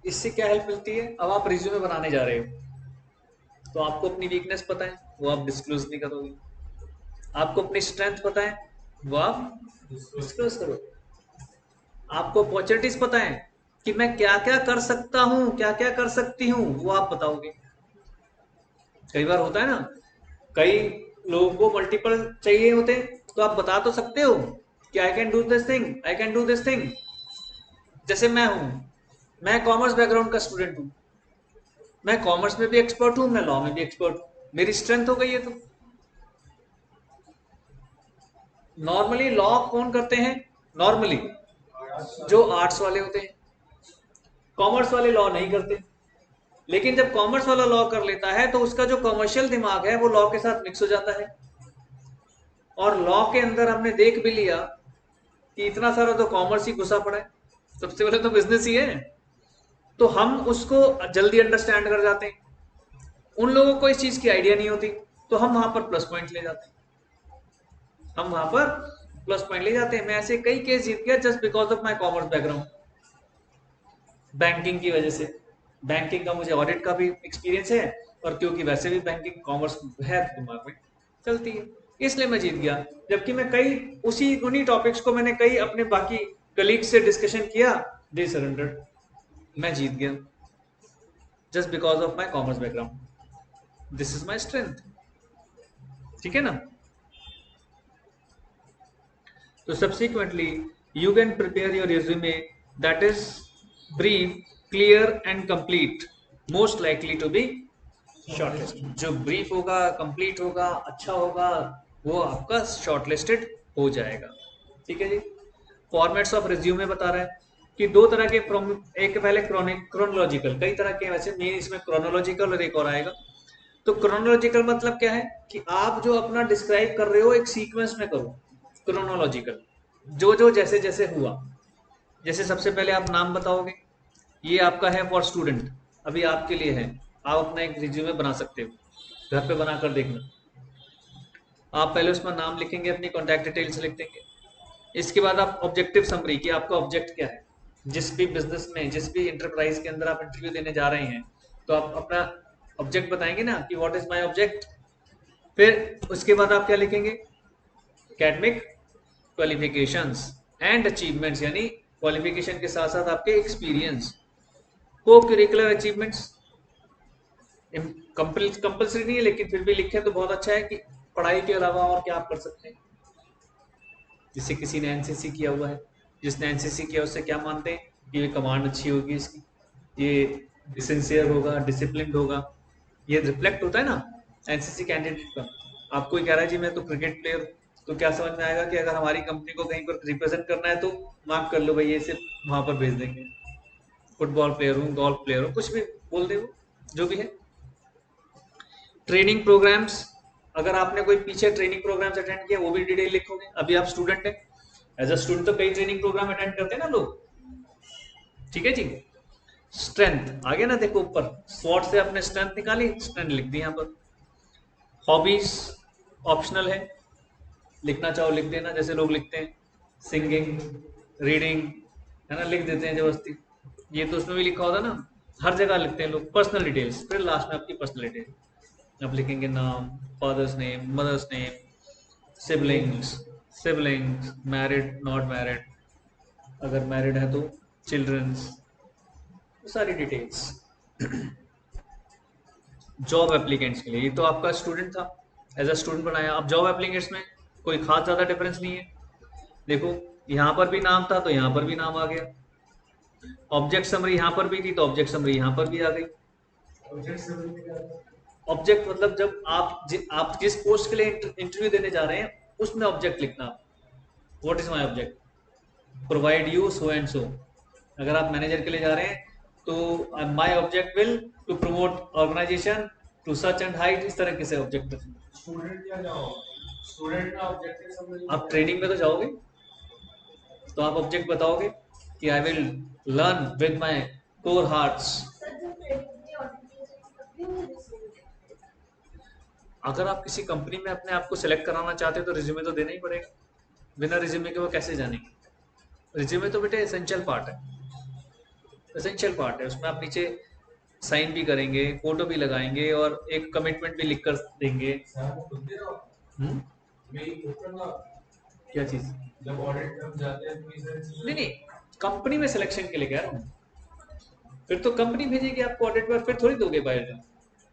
इससे क्या हेल्प मिलती है, अब आप रिज्यूमे बनाने जा रहे हो तो आपको अपनी वीकनेस पता है, वो आप डिस्क्लोज नहीं करोगे। आपको अपनी स्ट्रेंथ पता है, वो आप डिस्क्लोज करोगे। आपको अपॉर्चुनिटीज पता है कि मैं क्या क्या कर सकता हूं, क्या क्या कर सकती हूं, वो आप बताओगे। कई बार होता है ना, कई लोगों को मल्टीपल चाहिए होते हैं, तो आप बता तो सकते हो कि I can do this thing, I can do this thing. जैसे मैं हूं, मैं कॉमर्स बैकग्राउंड का स्टूडेंट हूं, मैं कॉमर्स में भी एक्सपर्ट हूं, मैं लॉ में भी एक्सपर्ट हूं, मेरी स्ट्रेंथ हो गई है। तो नॉर्मली लॉ कौन करते हैं, नॉर्मली जो आर्ट्स वाले होते हैं। कॉमर्स वाले लॉ नहीं करते। लेकिन जब कॉमर्स वाला लॉ कर लेता है तो उसका जो कमर्शियल दिमाग है वो लॉ के साथ मिक्स हो जाता है। और लॉ के अंदर हमने देख भी लिया कि इतना सारा तो कॉमर्स ही घुसा पड़ा है, सबसे पहले तो बिजनेस ही है, तो हम उसको जल्दी अंडरस्टैंड कर जाते हैं। उन लोगों को इस चीज की आइडिया नहीं होती, तो हम वहां पर प्लस पॉइंट ले जाते हैं, हम वहां पर प्लस पॉइंट ले जाते हैं। मैं ऐसे कई केस जीत गया just because of my commerce background, banking की वजह से। बैंकिंग का मुझे ऑडिट का भी एक्सपीरियंस है, और क्योंकि वैसे भी बैंकिंग कॉमर्स है दिमाग में चलती है, इसलिए मैं जीत गया। जबकि मैं कई उसी उन्हीं टॉपिक्स को मैंने कई अपने बाकी कलीग से डिस्कशन किया, दे सरेंडर्ड, मैं जीत गया just because of my commerce background. This is my strength, ठीक है ना। तो subsequently you can prepare your resume that is brief, clear and complete, most likely to be shortlisted। जो ब्रीफ होगा, कंप्लीट होगा, अच्छा होगा, वो आपका शॉर्टलिस्टेड हो जाएगा, ठीक है जी। फॉर्मेट्स ऑफ रिज्यूमे बता रहा है कि दो तरह के, एक पहले क्रोनोलॉजिकल, कई तरह के वैसे, मेन इसमें क्रोनोलॉजिकल और एक और आएगा। तो क्रोनोलॉजिकल मतलब क्या है कि आप जो अपना डिस्क्राइब कर रहे हो एक सीक्वेंस में करो। क्रोनोलॉजिकल जो जो जैसे जैसे हुआ, जैसे सबसे पहले आप नाम बताओगे, ये आपका है फॉर स्टूडेंट, अभी आपके लिए है, आप अपना एक रिज्यूमे बना सकते हो, घर पे बनाकर देखना। आप पहले उसमें नाम लिखेंगे, अपनी कॉन्टैक्ट डिटेल्स लिख देंगे। इसके बाद आप ऑब्जेक्टिव समरी, कि आपका ऑब्जेक्ट क्या है। जिस भी बिजनेस में, जिस भी इंटरप्राइज के अंदर आप इंटरव्यू देने जा रहे हैं, तो आप अपना ऑब्जेक्ट बताएंगे ना कि व्हाट इज माय ऑब्जेक्ट। फिर उसके बाद आप क्या लिखेंगे, एकेडमिक क्वालिफिकेशंस एंड अचीवमेंट्स, यानी क्वालिफिकेशन के साथ साथ आपके एक्सपीरियंस। को करिकुलर अचीवमेंट्स कंपल्सरी नहीं है, लेकिन फिर भी लिखे तो बहुत अच्छा है कि पढ़ाई के अलावा और क्या आप कर सकते हैं। जिससे किसी ने एनसीसी किया हुआ है, जिसने एनसीसी किया उससे क्या मानते हैं कि ये कमांड अच्छी होगी इसकी, ये सिंसियर होगा, डिसिप्लिन होगा, ये रिफ्लेक्ट होता है ना एनसीसी कैंडिडेट का। आपको ही कह रहा है जी मैं तो क्रिकेट प्लेयर, तो क्या समझ में आएगा कि अगर हमारी कंपनी को कहीं पर रिप्रेजेंट करना है तो मार्क कर लो भाई, ये सिर्फ वहां पर भेज देंगे। फुटबॉल प्लेयर हूँ, गोल्फ प्लेयर हूँ, कुछ भी बोल दे, वो जो भी है। ट्रेनिंग प्रोग्राम्स, अगर आपने कोई पीछे ट्रेनिंग प्रोग्राम्स अटेंड किया वो भी डिटेल लिखोगे। अभी आप स्टूडेंट हैं, एज अ स्टूडेंट तो कई ट्रेनिंग प्रोग्राम अटेंड करते हैं ना लोग, ठीक है जी। स्ट्रेंथ आ गया ना, देखो ऊपर स्वॉट से आपने स्ट्रेंथ निकाली, स्ट्रेंथ लिख दी यहाँ पर। हॉबीज ऑप्शनल है, लिखना चाहो लिख देना, जैसे लोग लिखते हैं सिंगिंग, रीडिंग, है ना, लिख देते हैं जबरदस्ती। ये तो उसमें भी लिखा होता ना, हर जगह लिखते हैं लोग। पर्सनल डिटेल्स, फिर लास्ट में आपकी पर्सनल डिटेल आप लिखेंगे, नाम, father's name, mother's name, siblings, married not married, अगर मैरिड है तो चिल्ड्रंस, सारी डिटेल्स। जॉब एप्लीकेंट्स के लिए, ये तो आपका स्टूडेंट था, एज अ स्टूडेंट बनाया। अब जॉब एप्लीकेंट्स में कोई खास ज़्यादा डिफरेंस नहीं है। देखो यहाँ पर भी नाम था तो यहाँ पर भी नाम आ गया। ऑब्जेक्ट समरी यहाँ पर भी थी तो ऑब्जेक्ट समरी यहाँ पर भी आ गई। ऑब्जेक्ट मतलब जब आप जिस पोस्ट के लिए इंटरव्यू देने जा रहे हैं उसमें ऑब्जेक्ट लिखना। What is my object, provide you so and so. अगर आप मैनेजर के लिए जा रहे हैं तो my object will to promote organisation to such and height, इस तरह से ऑब्जेक्ट। स्टूडेंट क्या जाओ, स्टूडेंट का ऑब्जेक्टिव समझ आप ट्रेनिंग में तो जाओगे तो आप ऑब्जेक्ट बताओगे कि I will learn with my core hearts. अगर आप किसी कंपनी में अपने आप को सिलेक्ट कराना चाहते हो तो रिज्यूमे तो देना ही पड़ेगा, बिना रिज्यूमे के वो कैसे जानेंगे। रिज्यूमे तो बेटे एसेंशियल पार्ट है, एसेंशियल पार्ट है। उसमें आप नीचे साइन भी करेंगे, फोटो भी लगाएंगे और एक कमिटमेंट भी लिख कर देंगे। हम्म? क्या चीज? जब ऑडिट जब जाते हैं तो इधर नहीं नहीं, कंपनी में सिलेक्शन के लिए कह रहा हूँ। फिर तो कंपनी भेजेगी आपको ऑडिट पर, फिर थोड़ी दोगे बाहर।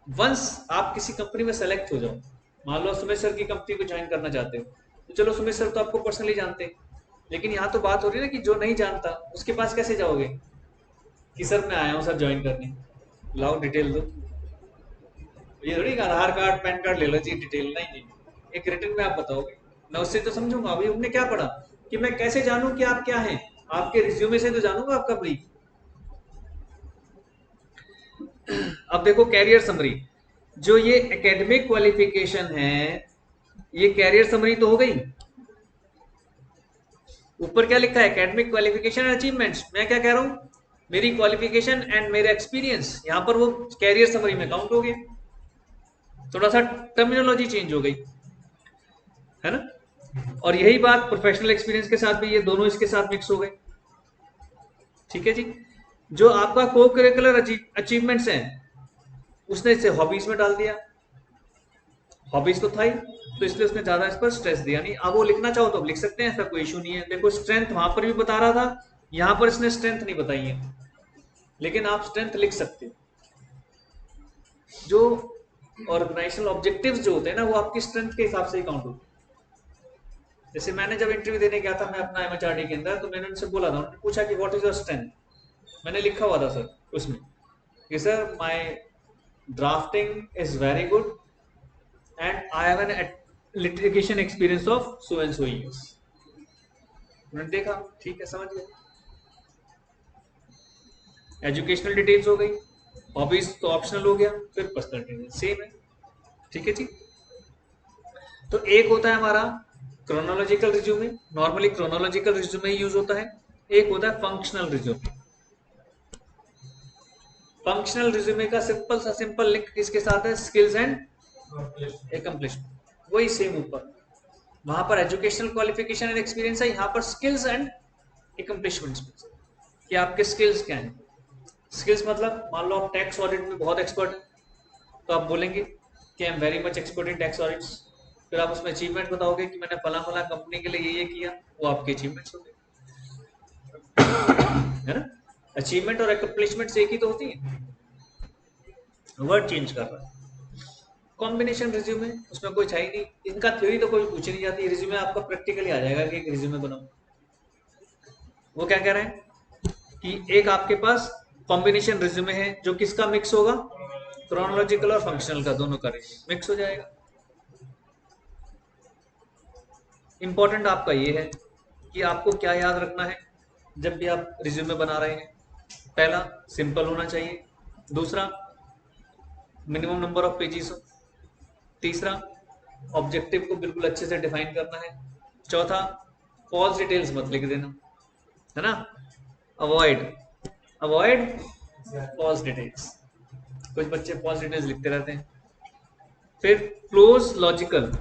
वंस आप किसी कंपनी में सेलेक्ट हो जाओ, मान लो सुमित सर की कंपनी को ज्वाइन करना चाहते हो, तो चलो सुमित सर तो आपको पर्सनली जानते हैं, लेकिन यहाँ तो बात हो रही है ना कि जो नहीं जानता उसके पास कैसे जाओगे कि सर मैं आया हूँ सर ज्वाइन करने, लाओ डिटेल दो। ये थोड़ी आधार कार्ड पैन कार्ड ले लो जी, डिटेल नहीं नहीं, एक रिटर्न में आप बताओगे। मैं उससे तो समझूंगा अभी हमने क्या पढ़ा, कि मैं कैसे जानूं कि आप क्या हैं, आपके रिज्यूमे से तो जानूंगा आपका ब्रीफ। अब देखो कैरियर समरी, जो ये एकेडमिक क्वालिफिकेशन है ये कैरियर समरी तो हो गई। ऊपर क्या लिखा है, एकेडमिक क्वालिफिकेशन एंड अचीवमेंट्स। मैं क्या कह रहा हूं, मेरी क्वालिफिकेशन एंड मेरा एक्सपीरियंस, यहां पर वो कैरियर समरी में काउंट हो गया। थोड़ा सा टर्मिनोलॉजी चेंज हो गई है ना। और यही बात प्रोफेशनल एक्सपीरियंस के साथ भी, ये दोनों इसके साथ मिक्स हो गए। ठीक है जी। जो आपका को करिकुलर अचीवमेंट्स हैं उसने इसे हॉबीज में डाल दिया, हॉबीज तो था ही, तो इसलिए उसने ज्यादा इस पर स्ट्रेस दिया नहीं। अब वो लिखना चाहो तो लिख सकते हैं, ऐसा कोई इशू नहीं है। देखो स्ट्रेंथ वहां पर भी बता रहा था, यहां पर इसने स्ट्रेंथ नहीं बताई है, लेकिन आप स्ट्रेंथ लिख सकते हो। जो ऑर्गेनाइजेशनल ऑब्जेक्टिव्स जो होते हैं ना वो आपकी स्ट्रेंथ के हिसाब से ही काउंट होते हैं। जैसे मैंने जब इंटरव्यू देने गया था मैं अपना एमएचआरडी के अंदर, तो मैंने उनसे बोला था, उन्होंने पूछा कि व्हाट इज योर स्ट्रेंथ, मैंने लिखा हुआ था सर उसमें कि sir my drafting is very good and I have an litigation experience of so and so years. उन्होंने देखा ठीक है समझ गए। एजुकेशनल डिटेल्स हो गई, हॉबीज तो ऑप्शनल हो गया, फिर पर्सनल डिटेल्स सेम है। ठीक है जी। तो एक होता है हमारा chronological resume, normally chronological resume ही यूज होता है। एक होता है फंक्शनल रिज्यूमे। फंक्शनल रिज्यूमे का सिंपल लिंक किसके साथ है, स्किल्स एंड एकम्प्लिशमेंट, वही सेम ऊपर। वहां पर एजुकेशनल क्वालिफिकेशन एंड एक्सपीरियंस है, यहाँ पर स्किल्स एंड एकम्प्लिशमेंट्स कि आपके स्किल्स क्या हैं। स्किल्स मतलब मान लो आप टैक्स ऑडिट में बहुत एक्सपर्ट हैं, तो आप बोलेंगे कि I am very much expert in tax audits. फिर आप उसमें अचीवमेंट बताओगे कि मैंने फला फला कंपनी के लिए ये किया, वो आपके अचीवमेंट्स होंगे, है ना। अचीवमेंट और अकम्प्लिशमेंट्स एक ही तो होती है, वर्ड चेंज कर रहा है। कॉम्बिनेशन रिज्यूमे, उसमें कोई है ही नहीं, इनका थ्योरी तो कोई पूछ नहीं जाती, रिज्यूमे आपका प्रैक्टिकली आ जाएगा कि एक रिज्यूमे बनाओ। वो क्या कह रहे हैं कि एक आपके पास कॉम्बिनेशन रिज्यूमे है जो किसका मिक्स होगा, क्रोनोलॉजिकल और फंक्शनल का, दोनों का मिक्स हो जाएगा। इंपॉर्टेंट आपका ये है कि आपको क्या याद रखना है जब भी आप रिज्यूमे बना रहे हैं। पहला, सिंपल होना चाहिए। दूसरा, मिनिमम नंबर ऑफ पेजेस हो। तीसरा, ऑब्जेक्टिव को बिल्कुल अच्छे से डिफाइन करना है। चौथा, फॉल्स डिटेल्स मत लिख देना, है ना। अवॉइड अवॉइड फॉल्स डिटेल्स, कुछ बच्चे फॉल्स डिटेल्स लिखते रहते हैं। फिर क्लोज लॉजिकल।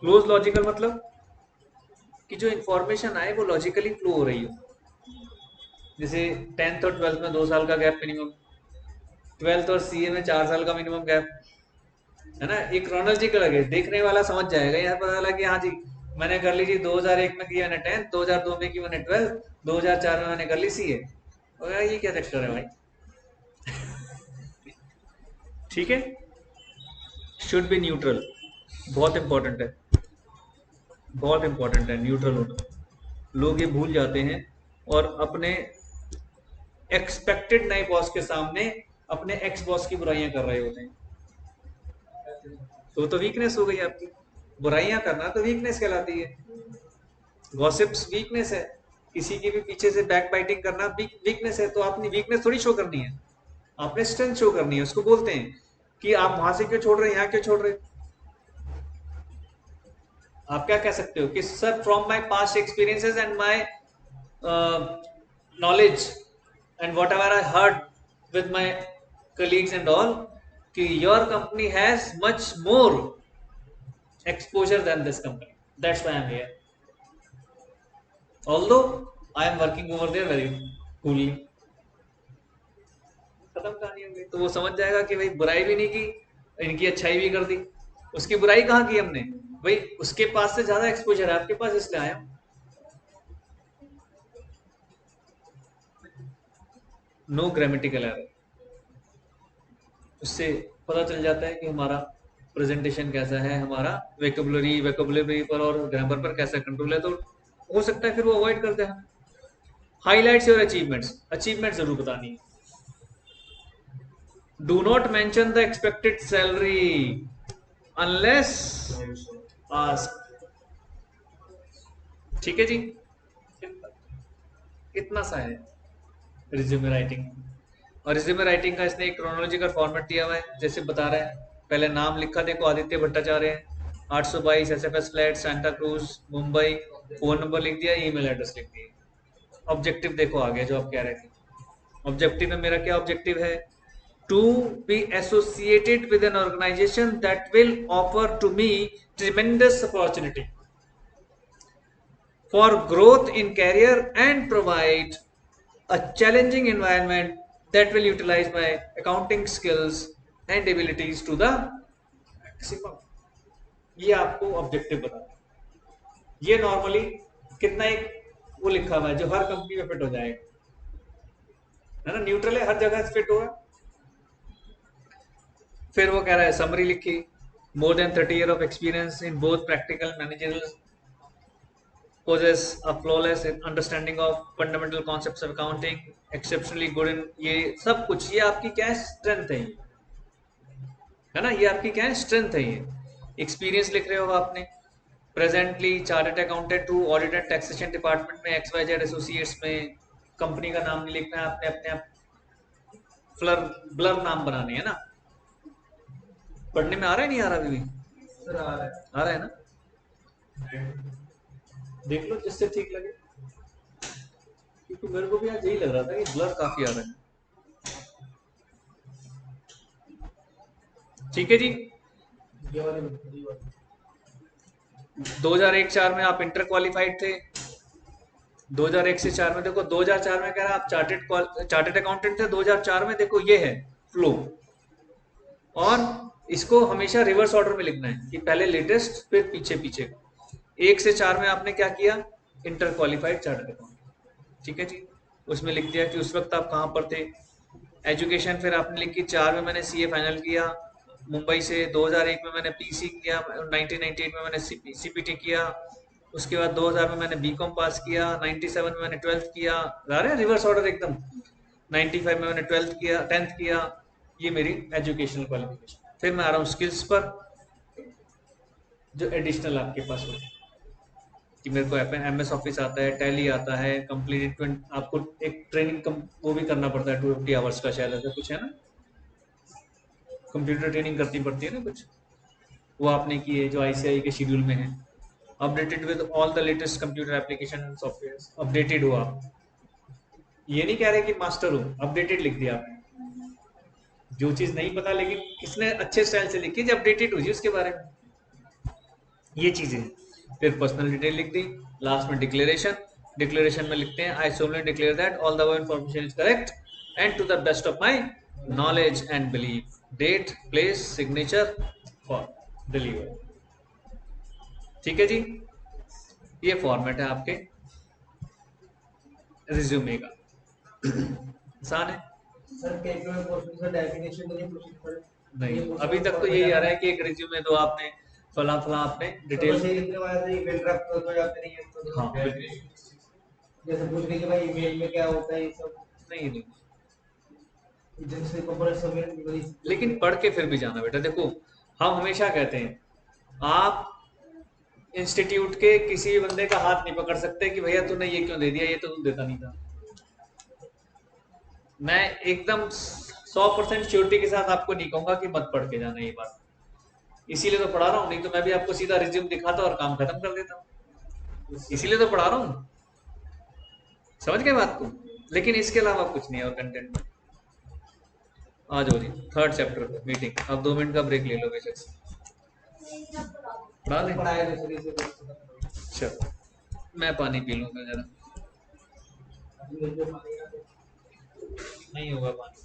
क्लोज लॉजिकल मतलब कि जो इंफॉर्मेशन आए वो लॉजिकली फ्लो हो रही हो। जैसे 10th और 12th में 2 साल का गैप मिनिमम, 12th और सीए में 4 साल का मिनिमम गैप, है ना। एक क्रोनोलॉजिकल लगे, देखने वाला समझ जाएगा, यहाँ पता लगा कि हाँ जी मैंने कर ली जी 2001 में किया मैंने 10th, 2002 में की मैंने 12th, 2004 में मैंने कर ली सीए। ये क्या चक्कर है भाई। ठीक है। शुड बी न्यूट्रल, बहुत इंपॉर्टेंट है, बहुत इंपॉर्टेंट है न्यूट्रल होना। लोग ये भूल जाते हैं और अपने एक्सपेक्टेड नए बॉस के सामने अपने एक्स बॉस की बुराइयां कर रहे होते हैं। तो वीकनेस हो गई आपकी, बुराइयां करना तो वीकनेस कहलाती है। गॉसिप्स वीकनेस है, किसी की भी पीछे से बैक बाइटिंग करना वीकनेस है। तो आपने वीकनेस थोड़ी शो करनी है, आपने स्ट्रेंथ शो करनी है। उसको बोलते हैं कि आप वहां से क्यों छोड़ रहे हैं, यहाँ क्यों छोड़ रहे हैं। आप क्या कह सकते हो कि sir from my past experiences and my knowledge and whatever I heard with my colleagues and all, कि your company has much more exposure than this company. That's why I'm here. Although I am working over there very coolly. खत्म कहानी हो गई। तो वो समझ जाएगा कि भाई बुराई भी नहीं की, इनकी अच्छाई भी कर दी। उसकी बुराई कहाँ की हमने, भाई उसके पास से ज्यादा एक्सपोजर है आपके पास, इसलिए आया। नो ग्रामेटिकल एरर, उससे पता चल जाता है कि हमारा प्रेजेंटेशन कैसा है, हमारा वेकोबुलरी पर और ग्रामर पर कैसा कंट्रोल है। तो हो सकता है फिर वो अवॉइड करते हैं। हाईलाइट्स और अचीवमेंट्स, अचीवमेंट जरूर बतानी है। Do not mention the expected salary unless ask. ठीक है जी, इतना सा है रिज्यूमे राइटिंग। और रिज्यूमे राइटिंग का इसने एक क्रोनोलॉजिकल फॉर्मेट दिया हुआ है, जैसे बता रहा है। पहले नाम लिखा, देखो आदित्य भट्टाचार्य है, 822 SFS flat Santa cruise Mumbai, phone number लिख दिया, ईमेल एड्रेस लिख दिया। ऑब्जेक्टिव देखो आगे जो आप कह रहे थे। ऑब्जेक्टिव में मेरा क्या ऑब्जेक्टिव है, to be associated with an organisation that will offer to me tremendous opportunity for growth in career and provide a challenging environment that will utilize my accounting skills and abilities to the maximum। ये आपको objective बताना है। ये normally कितना एक वो लिखा हुआ है जो हर कंपनी में फिट हो जाएगा, है ना। न्यूट्रल है, हर जगह फिट होगा। फिर वो कह रहा है समरी लिखी, more than 30 years of experience in both practical managerial, possess a flawless understanding of fundamental concepts of accounting, exceptionally good in, ये सब कुछ ये आपकी क्या है, स्ट्रेंथ है ना। ये आपकी क्या है, स्ट्रेंथ है। ये एक्सपीरियंस लिख रहे हो आपने, presently chartered accountant to audit and taxation department में XYZ एसोसिएट्स में। कंपनी का नाम नहीं लिखना है आपने, अपने आप फ्लर ब्लर नाम बनाने है ना। पढ़ने में आ रहा है नहीं आ रहा अभी भी, सर आ रहा आ रहा है ना। देख लो जिससे ठीक लगे, क्योंकि मेरे को भी आज यही लग रहा था कि ब्लर काफी आ रहा है। ठीक है जी। 2001-04 में आप इंटर क्वालिफाइड थे। 2001 से 4 में देखो, 2004 में कह रहा आप चार्टेड अकाउंटेंट थे, 2004 में देखो ये है फ्लो। और इसको हमेशा रिवर्स ऑर्डर में लिखना है कि पहले लेटेस्ट फिर पीछे पीछे। 1 से 4 में आपने क्या किया, इंटर क्वालिफाइड चार्टर्ड अकाउंट, ठीक है जी। उसमें लिख दिया कि उस वक्त आप कहाँ पर थे। एजुकेशन फिर आपने लिखी, 4 में मैंने सीए फाइनल किया मुंबई से, 2001 में मैंने पीसी किया, 1998 में मैंने सीपीटी किया, उसके बाद 2000 में मैंने बीकॉम पास किया, 97 में मैंने 12th किया, आ रहे हैं रिवर्स ऑर्डर एकदम। 95 में मैंने 12th किया, 10th किया, ये मेरी एजुकेशनल क्वालिफिकेशन। फिर मैं आ रहा हूँ स्किल्स पर, जो एडिशनल आपके पास हो, कि मेरे को एमएस ऑफिस आता है, टैली आता है, कंप्लीट आपको एक ट्रेनिंग वो भी करना पड़ता है 250 आवर्स का, शायद ऐसा कुछ है ना, कंप्यूटर ट्रेनिंग करनी पड़ती है ना कुछ, वो आपने की है जो आईसीआई के शेड्यूल में है। Updated with all the latest computer application software, updated हो आप। ये नहीं कह रहे कि मास्टर हो, अपडेटेड लिख दिया आपने। जो चीज नहीं पता लेकिन किसने अच्छे स्टाइल से लिखी, जब अपडेटेड हो जी उसके बारे में, ये चीजें। फिर पर्सनल डिटेल लिख दी, लास्ट में डिक्लेरेशन। डिक्लेरेशन में लिखते हैं, I solemnly declare that all the above information is correct and to the best of my knowledge and believe, date place signature for deliver, ठीक है जी। ये फॉर्मेट है आपके रिज्यूमे का, आसान है। सर कैलकुलेट पोर्शन का डेफिनेशन तो नहीं पूछी सर? नहीं, अभी तक तो यही आ रहा है कि एक रिज्यूमे दो आपने, फला फला आपने डिटेल। सही लिखने वाला तो ईमेल ड्राफ्ट कर दो या फिर ये तो हाँ जैसे पूछ रहे कि भाई ईमेल में क्या होता है ये सब, नहीं नहीं, जैसे कॉर्पोरेट सबमिट। लेकिन पढ़ के फिर भी जाना बेटा। देखो हम हमेशा कहते हैं, आप इंस्टीट्यूट के किसी भी बंदे का हाथ नहीं पकड़ सकते कि भैया तूने ये क्यों दे दिया, ये तो तू देता नहीं था। मैं एकदम 100% श्योरिटी के साथ आपको नहीं कहूंगा कि मत पढ़ के जाना ये बात, इसीलिए तो पढ़ा रहा हूँ, नहीं तो मैं भी आपको सीधा रिज्यूम दिखाता और काम खत्म कर देता हूँ, इसीलिए तो पढ़ा रहा हूँ। समझ गए बात को। लेकिन इसके अलावा कुछ नहीं है और कंटेंट में। आ जाओ जी, 3rd चैप्टर पे मीटिंग। अब 2 मिनट का ब्रेक ले लो बेशक से, पढ़ा दें। पढ़ाया दूसरे से चलो मैं पानी पी लूंगा जरा, नहीं होगा पानी।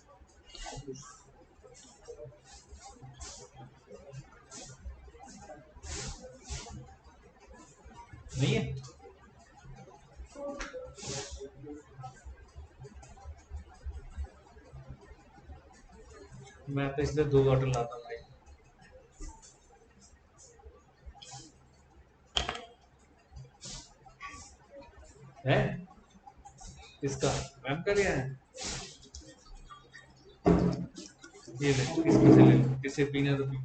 नहीं है, मैं तो इसलिए 2 बॉटल लाता हूँ भाई। है किसका, मैम का लिया है, ये ले, इसमें से ले लो, किसे पीना तो पी।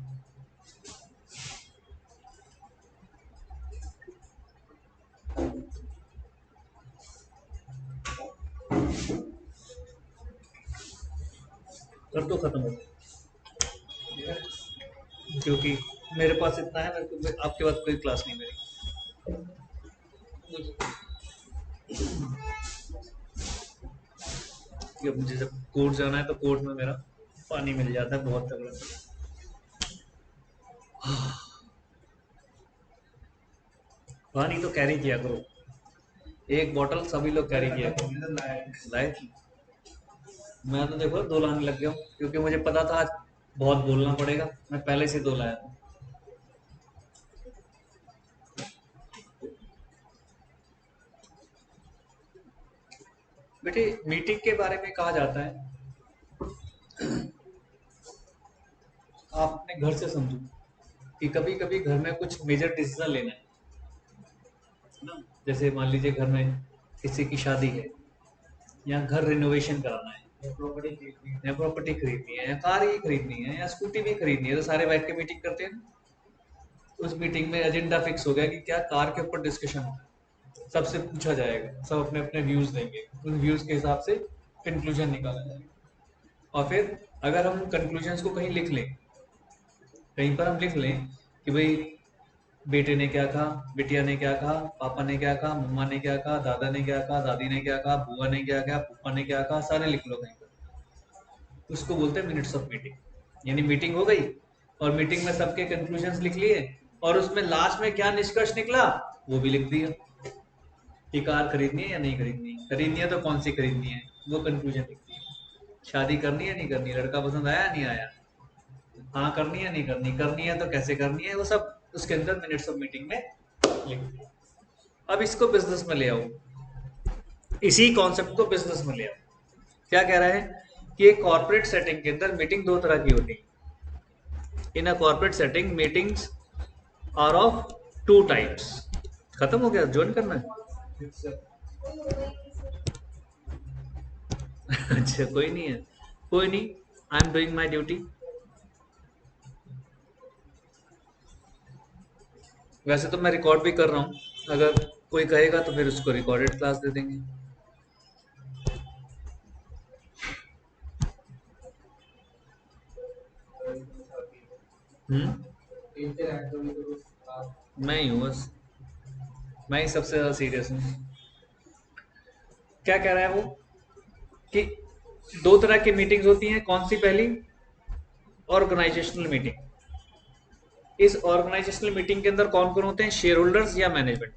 कर तो खत्म हो, क्योंकि मेरे पास इतना है, मेरे को आपके पास कोई क्लास नहीं मेरी। कि अब मुझे जब कोर्ट जाना है तो कोर्ट में मेरा पानी मिल जाता है बहुत तगड़ा। पानी तो कैरी किया करो, 1 बॉटल सभी लोग कैरी किया करो। लाए मैं तो देखो 2 लाने लग गया हूँ, क्योंकि मुझे पता था आज बहुत बोलना पड़ेगा, मैं पहले से 2 लाया था। बेटे मीटिंग के बारे में कहा जाता है, आप अपने घर से समझो कि कभी कभी घर में कुछ मेजर डिसीजन लेना है ना। जैसे मान लीजिए घर में किसी की शादी है, या घर रिनोवेशन कराना है, या प्रॉपर्टी खरीदनी है, या कार ही खरीदनी है, या स्कूटी भी खरीदनी है, तो सारे बैठ के मीटिंग करते हैं ना। उस मीटिंग में एजेंडा फिक्स हो गया कि क्या कार के ऊपर डिस्कशन होगा, सबसे पूछा जाएगा, सब अपने अपने व्यूज देंगे, उन व्यूज के हिसाब से कंक्लूजन निकाला जाएगा। और फिर अगर हम कंक्लूजन्स को कहीं लिख लें, कहीं पर हम लिख लें कि भाई बेटे ने क्या कहा, बिटिया ने क्या कहा, पापा ने क्या कहा, मम्मा ने क्या कहा, दादा ने क्या कहा, दादी ने क्या कहा, बुआ ने क्या कहा, फूफा ने क्या कहा, सारे लिख लो कहीं पर। उसको बोलते हैं मिनट्स ऑफ मीटिंग। यानी मीटिंग हो गई और मीटिंग में सबके कंक्लूजन्स लिख लिए, और उसमें लास्ट में क्या निष्कर्ष निकला वो भी लिख दिया कि कार खरीदनी है या नहीं खरीदनी है, खरीदनी है तो कौन सी खरीदनी है, वो कंक्लूजन लिख दिया। शादी करनी है नहीं करनी, लड़का पसंद आया नहीं आया, हाँ करनी है, नहीं करनी, करनी है तो कैसे करनी है, वो सब उसके अंदर मिनट्स ऑफ मीटिंग में लिख दिया। अब इसको बिजनेस में ले आओ, इसी कॉन्सेप्ट को बिजनेस में ले आओ। क्या कह रहा है कि एक कॉर्पोरेट सेटिंग के अंदर मीटिंग दो तरह की होती है। In a corporate setting meetings are of two types. खत्म हो गया, ज्वाइन करना है? अच्छा कोई नहीं है, कोई नहीं, I am doing my duty. वैसे तो मैं रिकॉर्ड भी कर रहा हूँ, अगर कोई कहेगा तो फिर उसको रिकॉर्डेड क्लास दे देंगे। मैं ही हूँ बस, मैं ही सबसे ज्यादा सीरियस हूँ। क्या कह रहा है वो कि दो तरह की मीटिंग्स होती हैं। कौन सी? पहली ऑर्गेनाइजेशनल मीटिंग। इस ऑर्गेनाइजेशनल मीटिंग के अंदर कौन कौन होते हैं? शेयर होल्डर्स या मैनेजमेंट,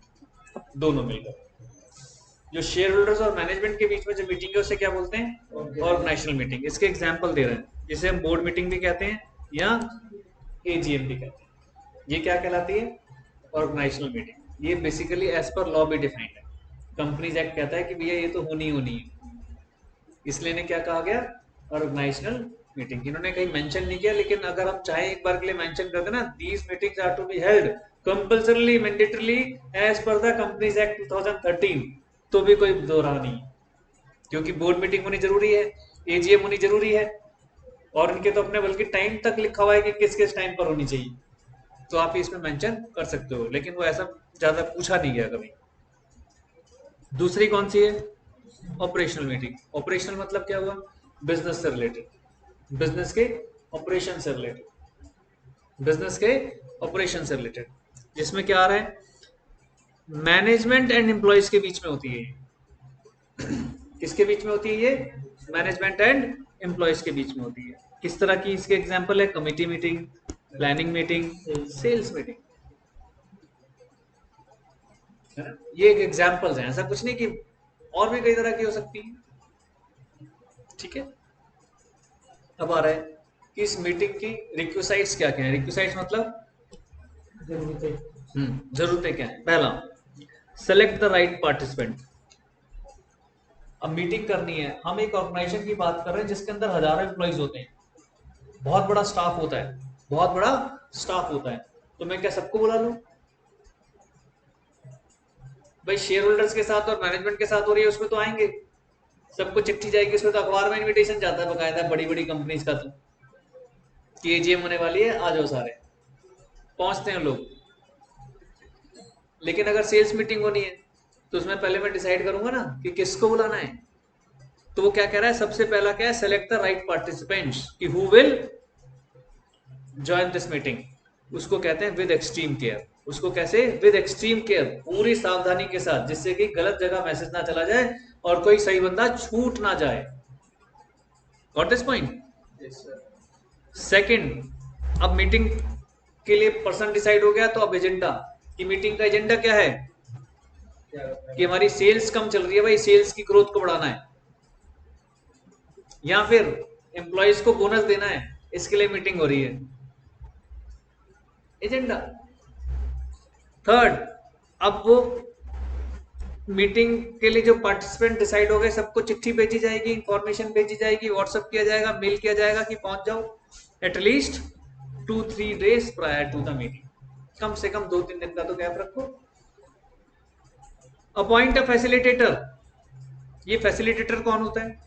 दोनों मिलकर। जो शेयर होल्डर्स और मैनेजमेंट के बीच में जो मीटिंग है उसे क्या बोलते हैं? Organisational meeting. इसके एग्जांपल दे रहे हैं, जिसे हम बोर्ड मीटिंग भी कहते हैं या एजीएम भी कहते हैं। ये क्या कहलाती है? Organisational meeting. ये बेसिकली एज पर लॉ भी डिफाइंड है। कंपनीज एक्ट कहता है कि भैया ये तो होनी है, इसलिए इन्हें क्या कहा गया? Organisational meeting. इन्होंने कहीं मेंशन नहीं किया, लेकिन अगर हम चाहे एक बार के लिए मेंशन कर देना, these meetings are to be held compulsorily mandatorily as per the companies act 2013, तो भी कोई दो राह नहीं, क्योंकि बोर्ड मीटिंग होनी जरूरी है, एजीएम होनी जरूरी है, और इनके तो अपने बल्कि टाइम तक लिखा हुआ है कि किस किस टाइम पर होनी चाहिए, तो आप इसमें मेंशन कर सकते हो, लेकिन वो ऐसा ज्यादा पूछा नहीं गया कभी। दूसरी कौन सी है? Operational meeting. ऑपरेशनल मतलब क्या हुआ? बिजनेस से रिलेटेड, बिजनेस के ऑपरेशन से रिलेटेड, बिजनेस के ऑपरेशन से रिलेटेड, जिसमें क्या आ रहा है? मैनेजमेंट एंड एम्प्लॉयज के बीच में होती है। किसके बीच में होती है ये? मैनेजमेंट एंड एम्प्लॉयज के बीच में होती है। किस तरह की इसके एग्जांपल है? Committee meeting, planning meeting, sales meeting, है ना? ये एक एग्जांपल्स हैं, ऐसा कुछ नहीं कि और भी कई तरह की हो सकती है। ठीक है, अब आ रहा है कि इस मीटिंग की रिक्विसाइट्स क्या क्या है। रिक्विसाइट्स मतलब जरूरतें क्या है? पहला, सेलेक्ट द राइट पार्टिसिपेंट। अब मीटिंग करनी है, हम एक ऑर्गेनाइजेशन की बात कर रहे हैं जिसके अंदर हजारों एम्प्लॉइज होते हैं, बहुत बड़ा स्टाफ होता है, बहुत बड़ा स्टाफ होता है, तो मैं क्या सबको बुला लूं? भाई शेयर होल्डर्स के साथ और मैनेजमेंट के साथ हो रही है, उसमें तो आएंगे, सबको चिट्ठी जाएगी, उसमें तो अखबार में इनविटेशन जाता है बकायदा, बड़ी बड़ी कंपनीज का, तो कि एजीएम होने वाली है, आ जाओ सारे, पहुंचते हैं लोग। लेकिन अगर सेल्स मीटिंग होनी है तो उसमें पहले मैं डिसाइड करूंगा ना कि किसको बुलाना है। तो वो क्या कह रहा है? सबसे पहला क्या है? सेलेक्ट द राइट पार्टिसिपेंट्स, कि who will join this meeting. उसको कहते हैं विद एक्सट्रीम केयर। उसको कैसे? विद एक्सट्रीम केयर, पूरी सावधानी के साथ, जिससे कि गलत जगह मैसेज ना चला जाए और कोई सही बंदा छूट ना जाए। Got this point? सेकंड, अब मीटिंग के लिए पर्सन डिसाइड हो गया, तो अब एजेंडा, कि मीटिंग का एजेंडा क्या है? कि हमारी सेल्स कम चल रही है, भाई सेल्स की ग्रोथ को बढ़ाना है, या फिर एम्प्लॉयज को बोनस देना है, इसके लिए मीटिंग हो रही है, एजेंडा। थर्ड, अब वो मीटिंग के लिए जो पार्टिसिपेंट डिसाइड हो गए, सबको चिट्ठी भेजी जाएगी, इंफॉर्मेशन भेजी जाएगी, व्हाट्सएप किया जाएगा, मेल किया जाएगा कि पहुंच जाओ at least 2-3 days prior to the meeting. कम से कम 2-3 दिन का तो गैप रखो। Appoint a facilitator. ये फैसिलिटेटर कौन होता है?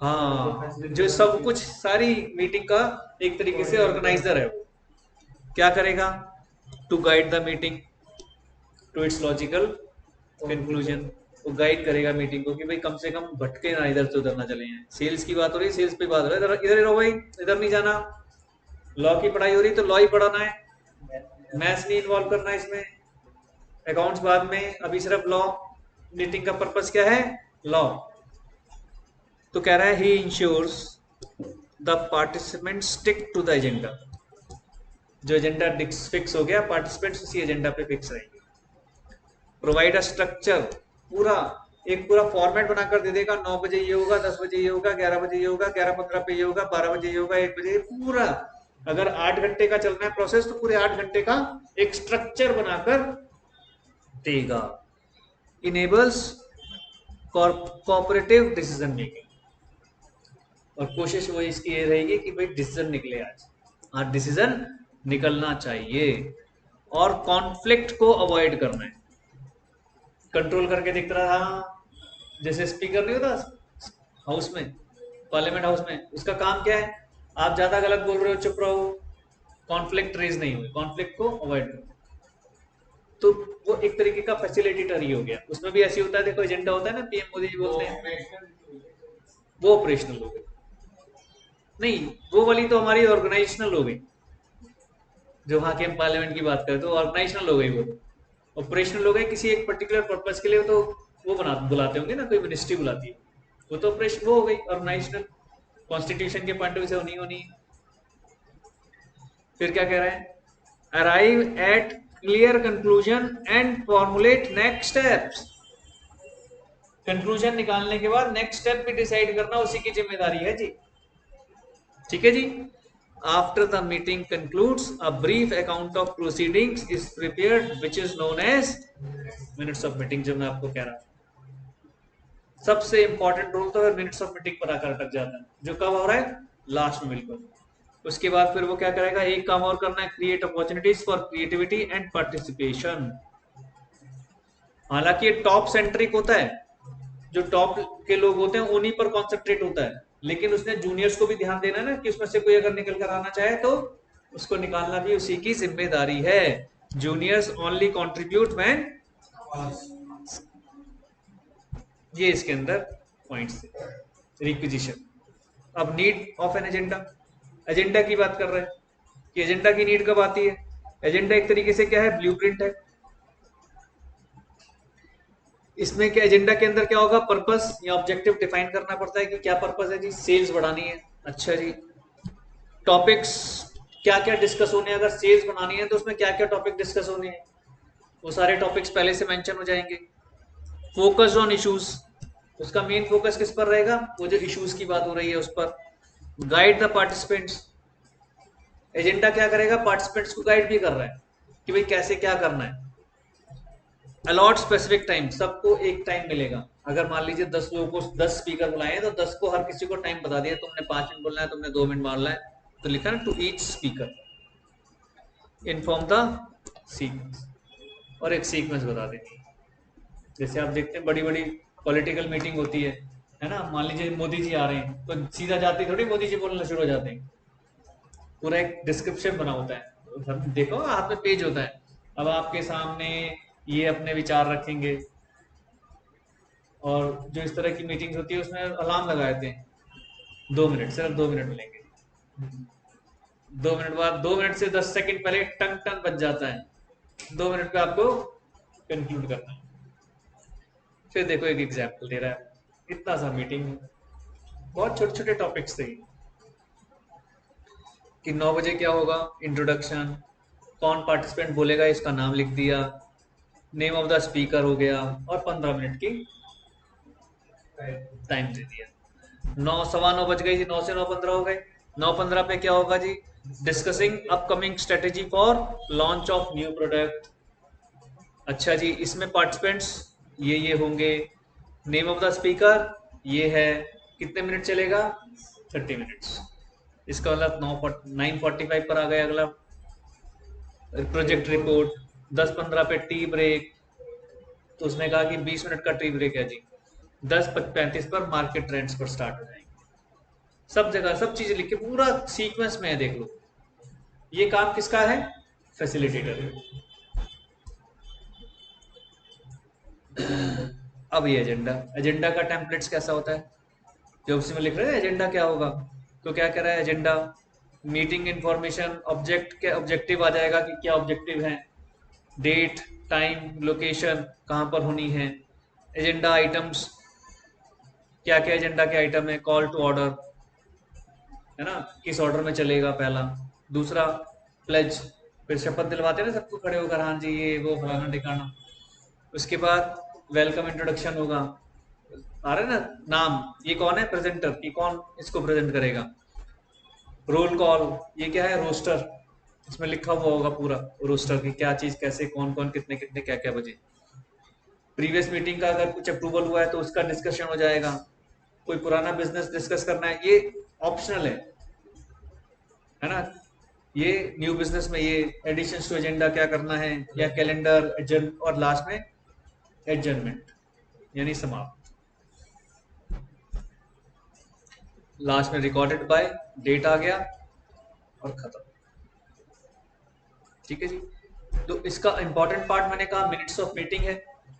हाँ, जो सब कुछ सारी मीटिंग का एक तरीके से ऑर्गेनाइजर है। क्या करेगा? To guide the meeting to its logical conclusion. वो गाइड करेगा मीटिंग को कि भाई कम से कम भटके ना, इधर से उधर ना चले हैं। सेल्स की बात हो रही है, सेल्स पे बात हो रही है, इधर रहो भाई, इधर नहीं जाना। लॉ की पढ़ाई हो रही है तो लॉ ही पढ़ाना है, मैथ्स नहीं इन्वॉल्व करना है इसमें, अकाउंट्स बाद में, अभी सिर्फ लॉ। मीटिंग का पर्पस क्या है? लॉ। तो कह रहा है he ensures the participant stick to the agenda. जो एजेंडा फिक्स हो गया, पार्टिसिपेंट्स उसी एजेंडा पे फिक्स रहेंगे। प्रोवाइड अ स्ट्रक्चर, पूरा एक पूरा फॉर्मेट बनाकर दे देगा, 9 बजे ये होगा, 10 बजे ये होगा, 11 बजे ये होगा, 11:15 पे ये होगा, 12 बजे ये होगा, 1 बजे, पूरा। अगर 8 घंटे का चल रहा है प्रोसेस तो पूरे 8 घंटे का एक स्ट्रक्चर बनाकर देगा। Enables cooperative decision making. और कोशिश वो इसकी ये रहेगी कि भाई डिसीजन निकले, आज डिसीजन निकलना चाहिए। और कॉन्फ्लिक्ट को अवॉइड करना है, कंट्रोल करके दिख रहा था। जैसे स्पीकर नहीं होता हाउस में, पार्लियामेंट हाउस में, उसका काम क्या है, आप ज्यादा गलत बोल रहे हो चुप रहो, कॉन्फ्लिक्ट रेज नहीं हुए, कॉन्फ्लिक्ट को अवॉइड करो। तो वो एक तरीके का फैसिलिटेटर ही हो गया। उसमें भी ऐसी होता है, देखो एजेंडा होता है ना, पीएम मोदी जी बोलते हैं, वो ऑपरेशनल हो गई। नहीं, वो वाली तो हमारी ऑर्गेनाइजेशनल हो गई, जो वहां के हम पार्लियामेंट की बात करें तो ऑर्गेनाइजेशनल हो गई। वो ऑपरेशनल हो गए किसी एक पर्टिकुलर पर्पस के लिए, तो वो बुलाते होंगे ना, कोई मिनिस्ट्री बुलाती है, वो तो ऑपरेशन वो हो गई ऑर्गेनाइजेशनल, कॉन्स्टिट्यूशन के पॉइंट ऑफ व्यू से होनी होनी। फिर क्या कह रहे हैं, arrive at clear conclusion and formulate next steps. Conclusion निकालने के बाद नेक्स्ट स्टेप भी डिसाइड करना उसी की जिम्मेदारी है जी। ठीक है जी। After the meeting concludes a brief account of proceedings is prepared which is known as minutes of meeting. जो मैं आपको कह रहा हूं, सबसे इंपॉर्टेंट रोल तो मिनट्स ऑफ मीटिंग पर आकर अटक जाता है, जो कब हो रहा है, लास्ट में बिल्कुल। उसके बाद फिर वो क्या करेगा, एक काम और करना है, create opportunities for creativity and participation. हालांकि ये टॉप सेंट्रिक होता है, जो टॉप के लोग होते हैं उन्हीं पर कॉन्सेंट्रेट होता है, लेकिन उसने जूनियर्स को भी ध्यान देना है ना, कि उसमें से कोई अगर निकल कर आना चाहे तो उसको निकालना भी उसी की जिम्मेदारी है। जूनियर्स ओनली कॉन्ट्रीब्यूट व्हेन, ये इसके अंदर पॉइंट्स है, रिक्विजिशन। अब need of an agenda, agenda की बात कर रहे हैं कि एजेंडा की नीड कब आती है। एजेंडा एक तरीके से क्या है, ब्लूप्रिंट है। इसमें क्या, एजेंडा के अंदर क्या होगा, पर्पस या ऑब्जेक्टिव डिफाइन करना पड़ता है कि क्या पर्पस है जी, सेल्स बढ़ानी है, अच्छा जी। टॉपिक्स क्या क्या डिस्कस होने हैं, अगर सेल्स बढ़ानी है तो उसमें क्या क्या टॉपिक डिस्कस होने हैं, वो सारे टॉपिक्स पहले से मेंशन हो जाएंगे। फोकस ऑन इश्यूज, उसका मेन फोकस किस पर रहेगा, वो जो इश्यूज की बात हो रही है उस पर। गाइड द पार्टिसिपेंट्स, एजेंडा क्या करेगा, पार्टिसिपेंट्स को गाइड भी कर रहा है कि भाई कैसे क्या करना है। अलॉट स्पेसिफिक टाइम, सबको एक टाइम मिलेगा। अगर मान लीजिए 10 लोगों को 10 स्पीकर बुलाए हैं तो 10 को हर किसी को टाइम बता दिया, तुमने 5 मिनट बोलना है, तुमने 2 मिनट मारना है, तो लिखा ना to each speaker inform the sequence, और एक सीक्वेंस बता देनी। जैसे आप देखते हैं बड़ी बड़ी पॉलिटिकल मीटिंग होती है ना, मान लीजिए मोदी जी आ रहे हैं तो सीधा जाते थोड़ी मोदी जी बोलना शुरू हो जाते हैं, पूरा एक डिस्क्रिप्शन बना होता है, देखो हाथ में पेज होता है, अब आपके सामने ये अपने विचार रखेंगे। और जो इस तरह की मीटिंग्स होती है उसमें अलार्म लगा देते हैं, 2 मिनट, सिर्फ 2 मिनट मिलेंगे, 2 मिनट बाद 2 मिनट से 10 सेकंड पहले टंग टंग बज जाता है, 2 मिनट पे आपको कंक्लूड करना है। फिर देखो एक एग्जाम्पल दे रहा है, इतना सा मीटिंग, बहुत छोटे छोटे टॉपिक्स थे कि 9 बजे क्या होगा, इंट्रोडक्शन, कौन पार्टिसिपेंट बोलेगा इसका नाम लिख दिया, नेम ऑफ द स्पीकर हो गया, और 15 मिनट की टाइम दे दिया। 9:15 बज गई जी, 9 से 9:15 हो गए। 9:15 पे क्या होगा जी, discussing upcoming strategy for launch of new product. अच्छा जी, इसमें पार्टिसिपेंट्स ये होंगे, नेम ऑफ द स्पीकर ये है, कितने मिनट चलेगा, 30 मिनट्स। इसका मतलब 9:45 पर आ गया अगला प्रोजेक्ट रिपोर्ट। 10:15 पे टी ब्रेक, तो उसने कहा कि 20 मिनट का टी ब्रेक है जी। 10:35 पर मार्केट ट्रेंड्स पर स्टार्ट हो जाएंगे। सब जगह सब चीजें लिख के पूरा सीक्वेंस में है, देख लो। ये काम किसका है, फैसिलिटेटर। अब ये एजेंडा, एजेंडा का टेम्पलेट्स कैसा होता है, जो उसमें लिख रहे हैं एजेंडा क्या होगा, तो क्या कह रहा है एजेंडा, मीटिंग इंफॉर्मेशन, ऑब्जेक्ट के ऑब्जेक्टिव आ जाएगा कि क्या ऑब्जेक्टिव है, डेट, टाइम, लोकेशन कहाँ पर होनी है, एजेंडा आइटम्स, क्या क्या एजेंडा के आइटम है, कॉल टू ऑर्डर है ना, किस ऑर्डर में चलेगा पहला, दूसरा प्लेज, फिर शपथ दिलवाते हैं ना सबको खड़े होकर, हाँ जी ये वो फलाना ठिकाना। उसके बाद वेलकम इंट्रोडक्शन होगा, आ रहा है ना नाम, ये कौन है प्रेजेंटर, ये कौन इसको प्रेजेंट करेगा। रोल कॉल, ये क्या है रोस्टर, इसमें लिखा हुआ होगा पूरा रोस्टर की क्या चीज कैसे कौन कौन कितने कितने क्या क्या बजे। प्रीवियस मीटिंग का अगर कुछ अप्रूवल हुआ है तो उसका डिस्कशन हो जाएगा। कोई पुराना बिजनेस डिस्कस करना है, ये ऑप्शनल है ना। ये न्यू बिजनेस में ये एडिशन टू एजेंडा क्या करना है, या कैलेंडर एडजर्न, और लास्ट में एडजर्नमेंट यानी समाप्त। लास्ट में रिकॉर्डेड बाय डेट आ गया और खत्म। ठीक है जी। तो इसका इंपॉर्टेंट पार्ट मैंने कहा मिनट्स ऑफ मीटिंग है,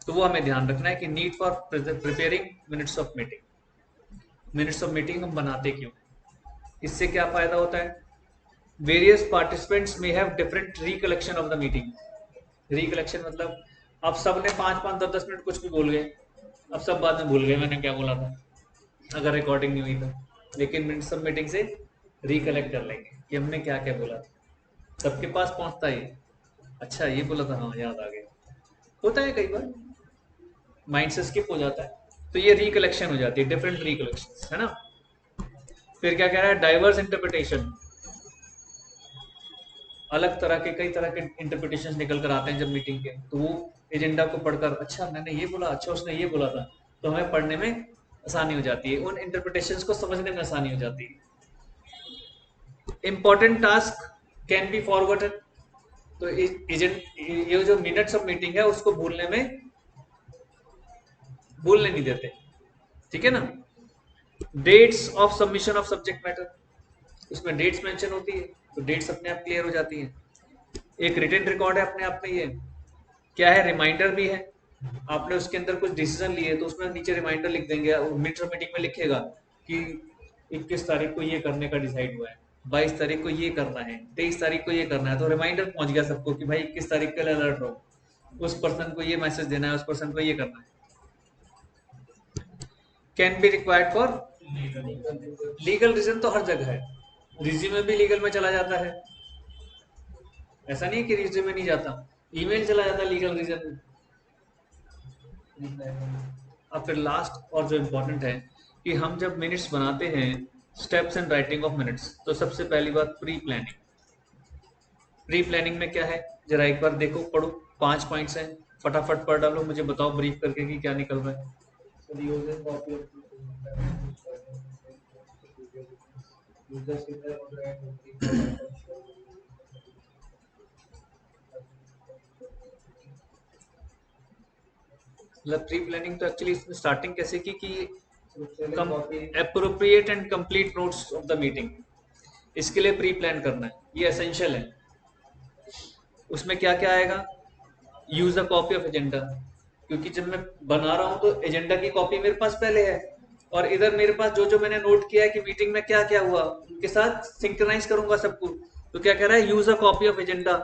तो वो हमें ध्यान रखना है कि need for preparing minutes of meeting. Minutes of meeting हम बनाते क्यों, इससे क्या फायदा होता है। वेरियस पार्टिसिपेंट्स में have different recollection of the meeting. Recollection मतलब अब सब ने 5-5, 10-10 मिनट कुछ भी बोल गए, अब सब बाद में भूल गए मैंने क्या बोला था, अगर रिकॉर्डिंग नहीं हुई तो। लेकिन मिनट्स ऑफ मीटिंग से रिकलेक्ट कर लेंगे कि हमने क्या क्या बोला था, सबके पास पहुंचता है, अच्छा ये बोला था, हाँ याद आ गया। होता है कई बार माइंड से स्किप हो जाता है, तो ये रिकलेक्शन हो जाती है, डिफरेंट रिकलेक्शन है ना। फिर क्या कह रहा है, डाइवर्स इंटरप्रिटेशन, अलग तरह के कई तरह के इंटरप्रिटेशन निकल कर आते हैं जब मीटिंग के, तो वो एजेंडा को पढ़कर अच्छा मैंने ये बोला, अच्छा उसने ये बोला था, तो हमें पढ़ने में आसानी हो जाती है, उन इंटरप्रिटेशंस को समझने में आसानी हो जाती है। Important task can be forgotten, तो एजेंट ये जो मिनट्स ऑफ मीटिंग है उसको भूलने नहीं देते, ठीक है ना। Dates of submission of subject matter, उसमें डेट्स मेंशन होती है, तो डेट्स अपने आप क्लियर हो जाती हैं। एक रिटन रिकॉर्ड है अपने आप में, ये क्या है रिमाइंडर भी है, आपने उसके अंदर कुछ डिसीजन लिए तो उसमें नीचे रिमाइंडर लिख देंगे, मिनट ऑफ मीटिंग में लिखेगा कि 21 तारीख को ये करने का डिसाइड हुआ है, 22 तारीख को ये करना है, 23 तारीख को ये करना है, तो रिमाइंडर पहुंच गया सबको कि भाई 21 तारीख के लिए अलर्ट रहो, उस पर्सन को ये मैसेज देना है, उस पर्सन को ये करना है। Can be required for legal reason, तो हर जगह है, रिज्यूमे भी लीगल में चला जाता है, ऐसा नहीं है कि रिज्यूमे नहीं जाता, ईमेल चला जाता है लीगल रीजन में। अब फिर लास्ट और जो इम्पोर्टेंट है कि हम जब मिनट्स बनाते हैं, steps and writing of minutes, तो सबसे पहली बात प्री प्लानिंग। प्री प्लानिंग में क्या है, जरा एक बार देखो पढ़ो, 5 पॉइंट्स हैं, फटाफट पढ़ डालो, मुझे बताओ ब्रीफ करके कि क्या निकल रहा है। मतलब प्री प्लानिंग तो एक्चुअली इसमें स्टार्टिंग कैसे की कि appropriate and complete notes of the meeting, इसके लिए प्री प्लान करना है, ये एसेंशियल है। उसमें क्या क्या आएगा, use a copy of agenda, क्योंकि जब मैं बना रहा हूं तो एजेंडा की कॉपी मेरे पास पहले है, और इधर मेरे पास जो जो मैंने नोट किया है कि मीटिंग में क्या क्या हुआ उनके साथ सिंक्रनाइज करूंगा सबको। तो क्या कह रहा है, use a copy of agenda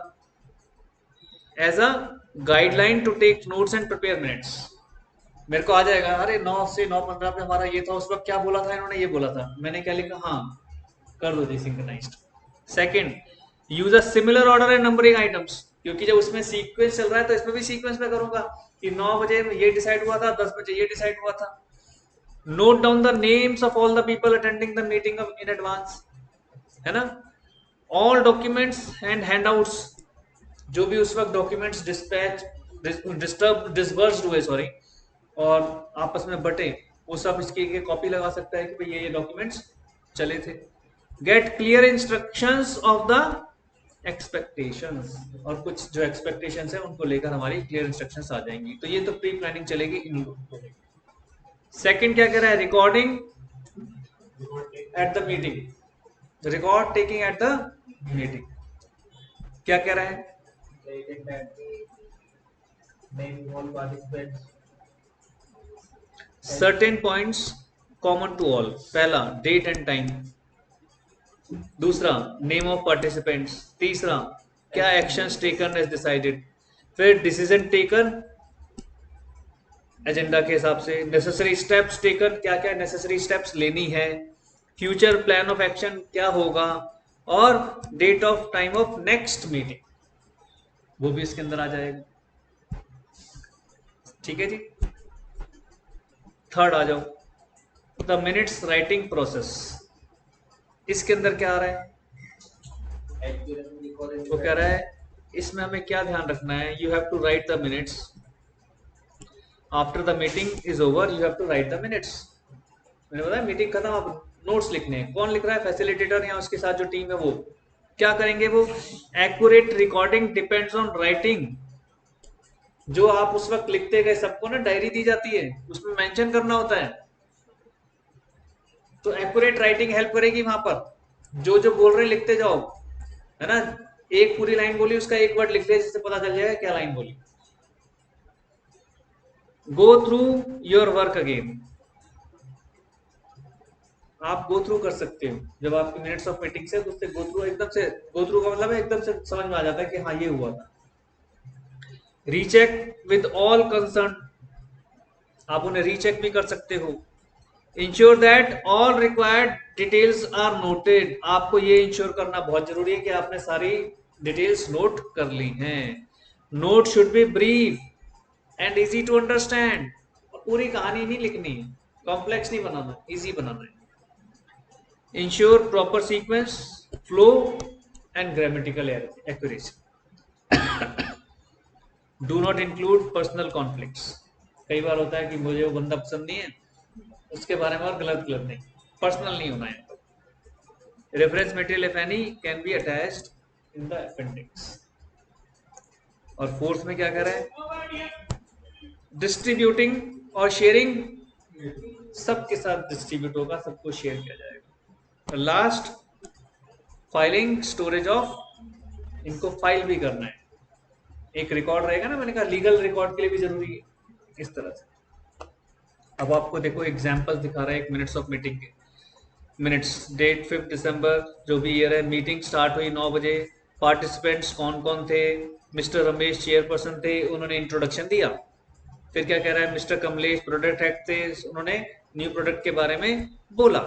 as a guideline to take notes and prepare minutes. मेरे को आ जाएगा, अरे 9 से 9:15 पे हमारा ये था, उस वक्त क्या बोला था इन्होंने, ये बोला था, मैंने क्या लिखा, हाँ कर दो जी synchronised. Second, use a similar order and numbering items, क्योंकि जब उसमें सीक्वेंस चल रहा है तो इसमें भी सीक्वेंस में करूंगा कि 9 बजे ये डिसाइड हुआ था, 10 बजे ये डिसाइड हुआ था। Note down the names of all the people attending the meeting in advance, है ना। ऑल डॉक्यूमेंट्स एंड हैंडआउट्स, जो भी उस वक्त डॉक्यूमेंट्स डिस्बर्स्ड हुए, सॉरी, और आपस में बटे, वो सब इसकी कॉपी लगा सकता है कि भाई ये डॉक्यूमेंट्स चले थे। Get clear instructions of the expectations, और कुछ जो एक्सपेक्टेशंस है उनको लेकर हमारी क्लियर इंस्ट्रक्शंस आ जाएंगी, तो ये तो प्री प्लानिंग चलेगी इन लोगों को। सेकंड क्या कह रहा है, recording at the meeting, record taking at the meeting, क्या कह रहा है, certain points common to all, पहला डेट एंड टाइम, दूसरा नेम ऑफ पार्टिसिपेंट्स, तीसरा क्या एक्शंस टेकन एज डिसाइडेड, फिर डिसीजन टेकन एजेंडा के हिसाब से, नेसेसरी स्टेप्स टेकन, क्या क्या नेसेसरी स्टेप्स लेनी है, फ्यूचर प्लान ऑफ एक्शन क्या होगा, और date of time of next meeting, वो भी इसके अंदर आ जाएगा। ठीक है जी। थर्ड आ जाओ, द मिनट्स राइटिंग प्रोसेस। इसके अंदर क्या आ रहा है, वो कह रहा है इसमें हमें क्या ध्यान रखना है, you have to write the minutes after the meeting is over, you have to write the minutes. मैंने बताया मीटिंग खत्म, आप नोट्स लिखने हैं। कौन लिख रहा है, फैसिलिटेटर या उसके साथ जो टीम है वो क्या करेंगे, वो accurate recording depends on writing. जो आप उस वक्त लिखते गए, सबको ना डायरी दी जाती है, उसमें मेंशन करना होता है, तो एक्यूरेट राइटिंग हेल्प करेगी वहां पर। जो जो बोल रहे लिखते जाओ, है ना, एक पूरी लाइन बोली उसका एक वर्ड लिख दे जिससे पता चल जाएगा क्या लाइन बोली। Go through your work again, आप गो थ्रू कर सकते हो जब आपकी मिनट्स ऑफ मीटिंग से, तो उससे गो थ्रू एकदम से, गो थ्रू का मतलब है एकदम से समझ में आ जाता है कि हाँ ये हुआ था। रीचेक विद ऑल कंसर्न, आप उन्हें रीचेक भी कर सकते हो। Ensure that all required details are noted, आपको ये इंश्योर करना बहुत जरूरी है कि आपने सारी डिटेल्स नोट कर ली हैं। Note should be brief and easy to understand, पूरी कहानी नहीं लिखनी, कॉम्प्लेक्स नहीं बनाना, इजी बनाना है। Ensure proper sequence, flow and grammatical accuracy. Do not include personal conflicts, कई बार होता है कि मुझे वो बंदा पसंद नहीं है, उसके बारे में और गलत गलत नहीं, पर्सनल नहीं होना है। Reference material if any can be attached in the appendix. और फोर्थ में क्या कर रहा है, डिस्ट्रीब्यूटिंग और शेयरिंग, सबके साथ डिस्ट्रीब्यूट होगा, सबको शेयर किया जाएगा। और लास्ट फाइलिंग स्टोरेज ऑफ, इनको फाइल भी करना है, एक रिकॉर्ड रहेगा ना, मैंने कहा लीगल रिकॉर्ड के लिए भी जरूरी है, इस तरह से। अब आपको देखो एग्जांपल्स दिखा रहा है एक मिनट्स ऑफ मीटिंग के। मिनट्स, डेट 5 दिसंबर, जो भी ईयर है, मीटिंग स्टार्ट हुई 9 बजे, पार्टिसिपेंट्स कौन कौन थे, मिस्टर रमेश चेयरपर्सन थे, उन्होंने इंट्रोडक्शन दिया। फिर क्या कह रहा है, मिस्टर कमलेश प्रोडक्ट हेड थे, उन्होंने न्यू प्रोडक्ट के बारे में बोला।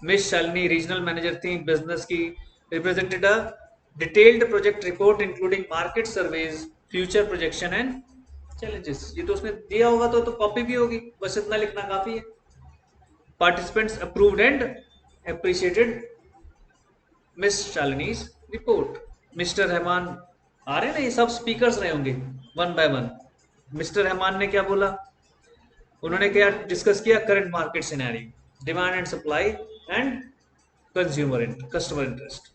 मिस शालिनी रीजनल मैनेजर थी बिजनेस की, represented a detailed project report including market surveys, future projection and challenges. ये तो उसमें दिया होगा तो कॉपी भी होगी, बस इतना लिखना काफी है। Participants approved and appreciated miss Shalini's report. Mister Rahman आ रहे हैं ना, ये सब स्पीकर्स रहे होंगे one by one. Mister Rahman ने क्या बोला, उन्होंने क्या डिस्कस किया, current market scenario, demand and supply and consumer customer interest.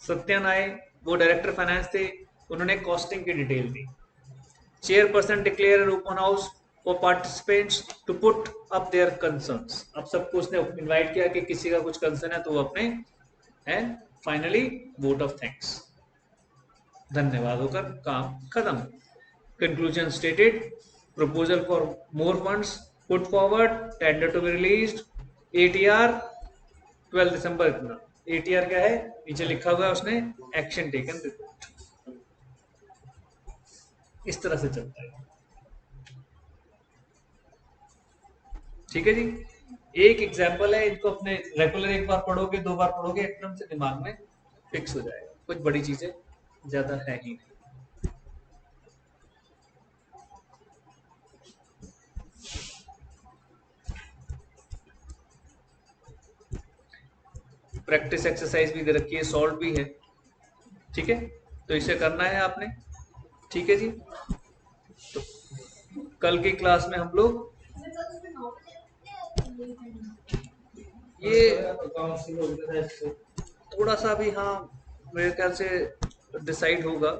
Satyan आए, वो डायरेक्टर फाइनेंस थे, उन्होंने कॉस्टिंग की डिटेल दी। Chairperson declare an open house for participants to put up their concerns. अब सबको उसने इनवाइट किया कि किसी का कुछ कंसर्न है तो वो अपने, and finally vote of thanks, धन्यवाद होकर काम खत्म। Conclusion stated, proposal for more funds put forward, tender to be released, ATR 12 दिसंबर इतना। एटीआर क्या है, नीचे लिखा हुआ है उसने, एक्शन टेकन रिपोर्ट। इस तरह से चलता है, ठीक है जी। एक एग्जाम्पल है, इनको अपने रेगुलर एक बार पढ़ोगे, दो बार पढ़ोगे, एकदम से दिमाग में फिक्स हो जाएगा, कुछ बड़ी चीजें ज्यादा है ही नहीं। प्रैक्टिस एक्सरसाइज भी दे रखी है, सॉल्व भी है, ठीक है, तो इसे करना है आपने, ठीक है जी। तो कल की क्लास में हम लोग ये थोड़ा सा भी, हाँ मेरे ख्याल से डिसाइड होगा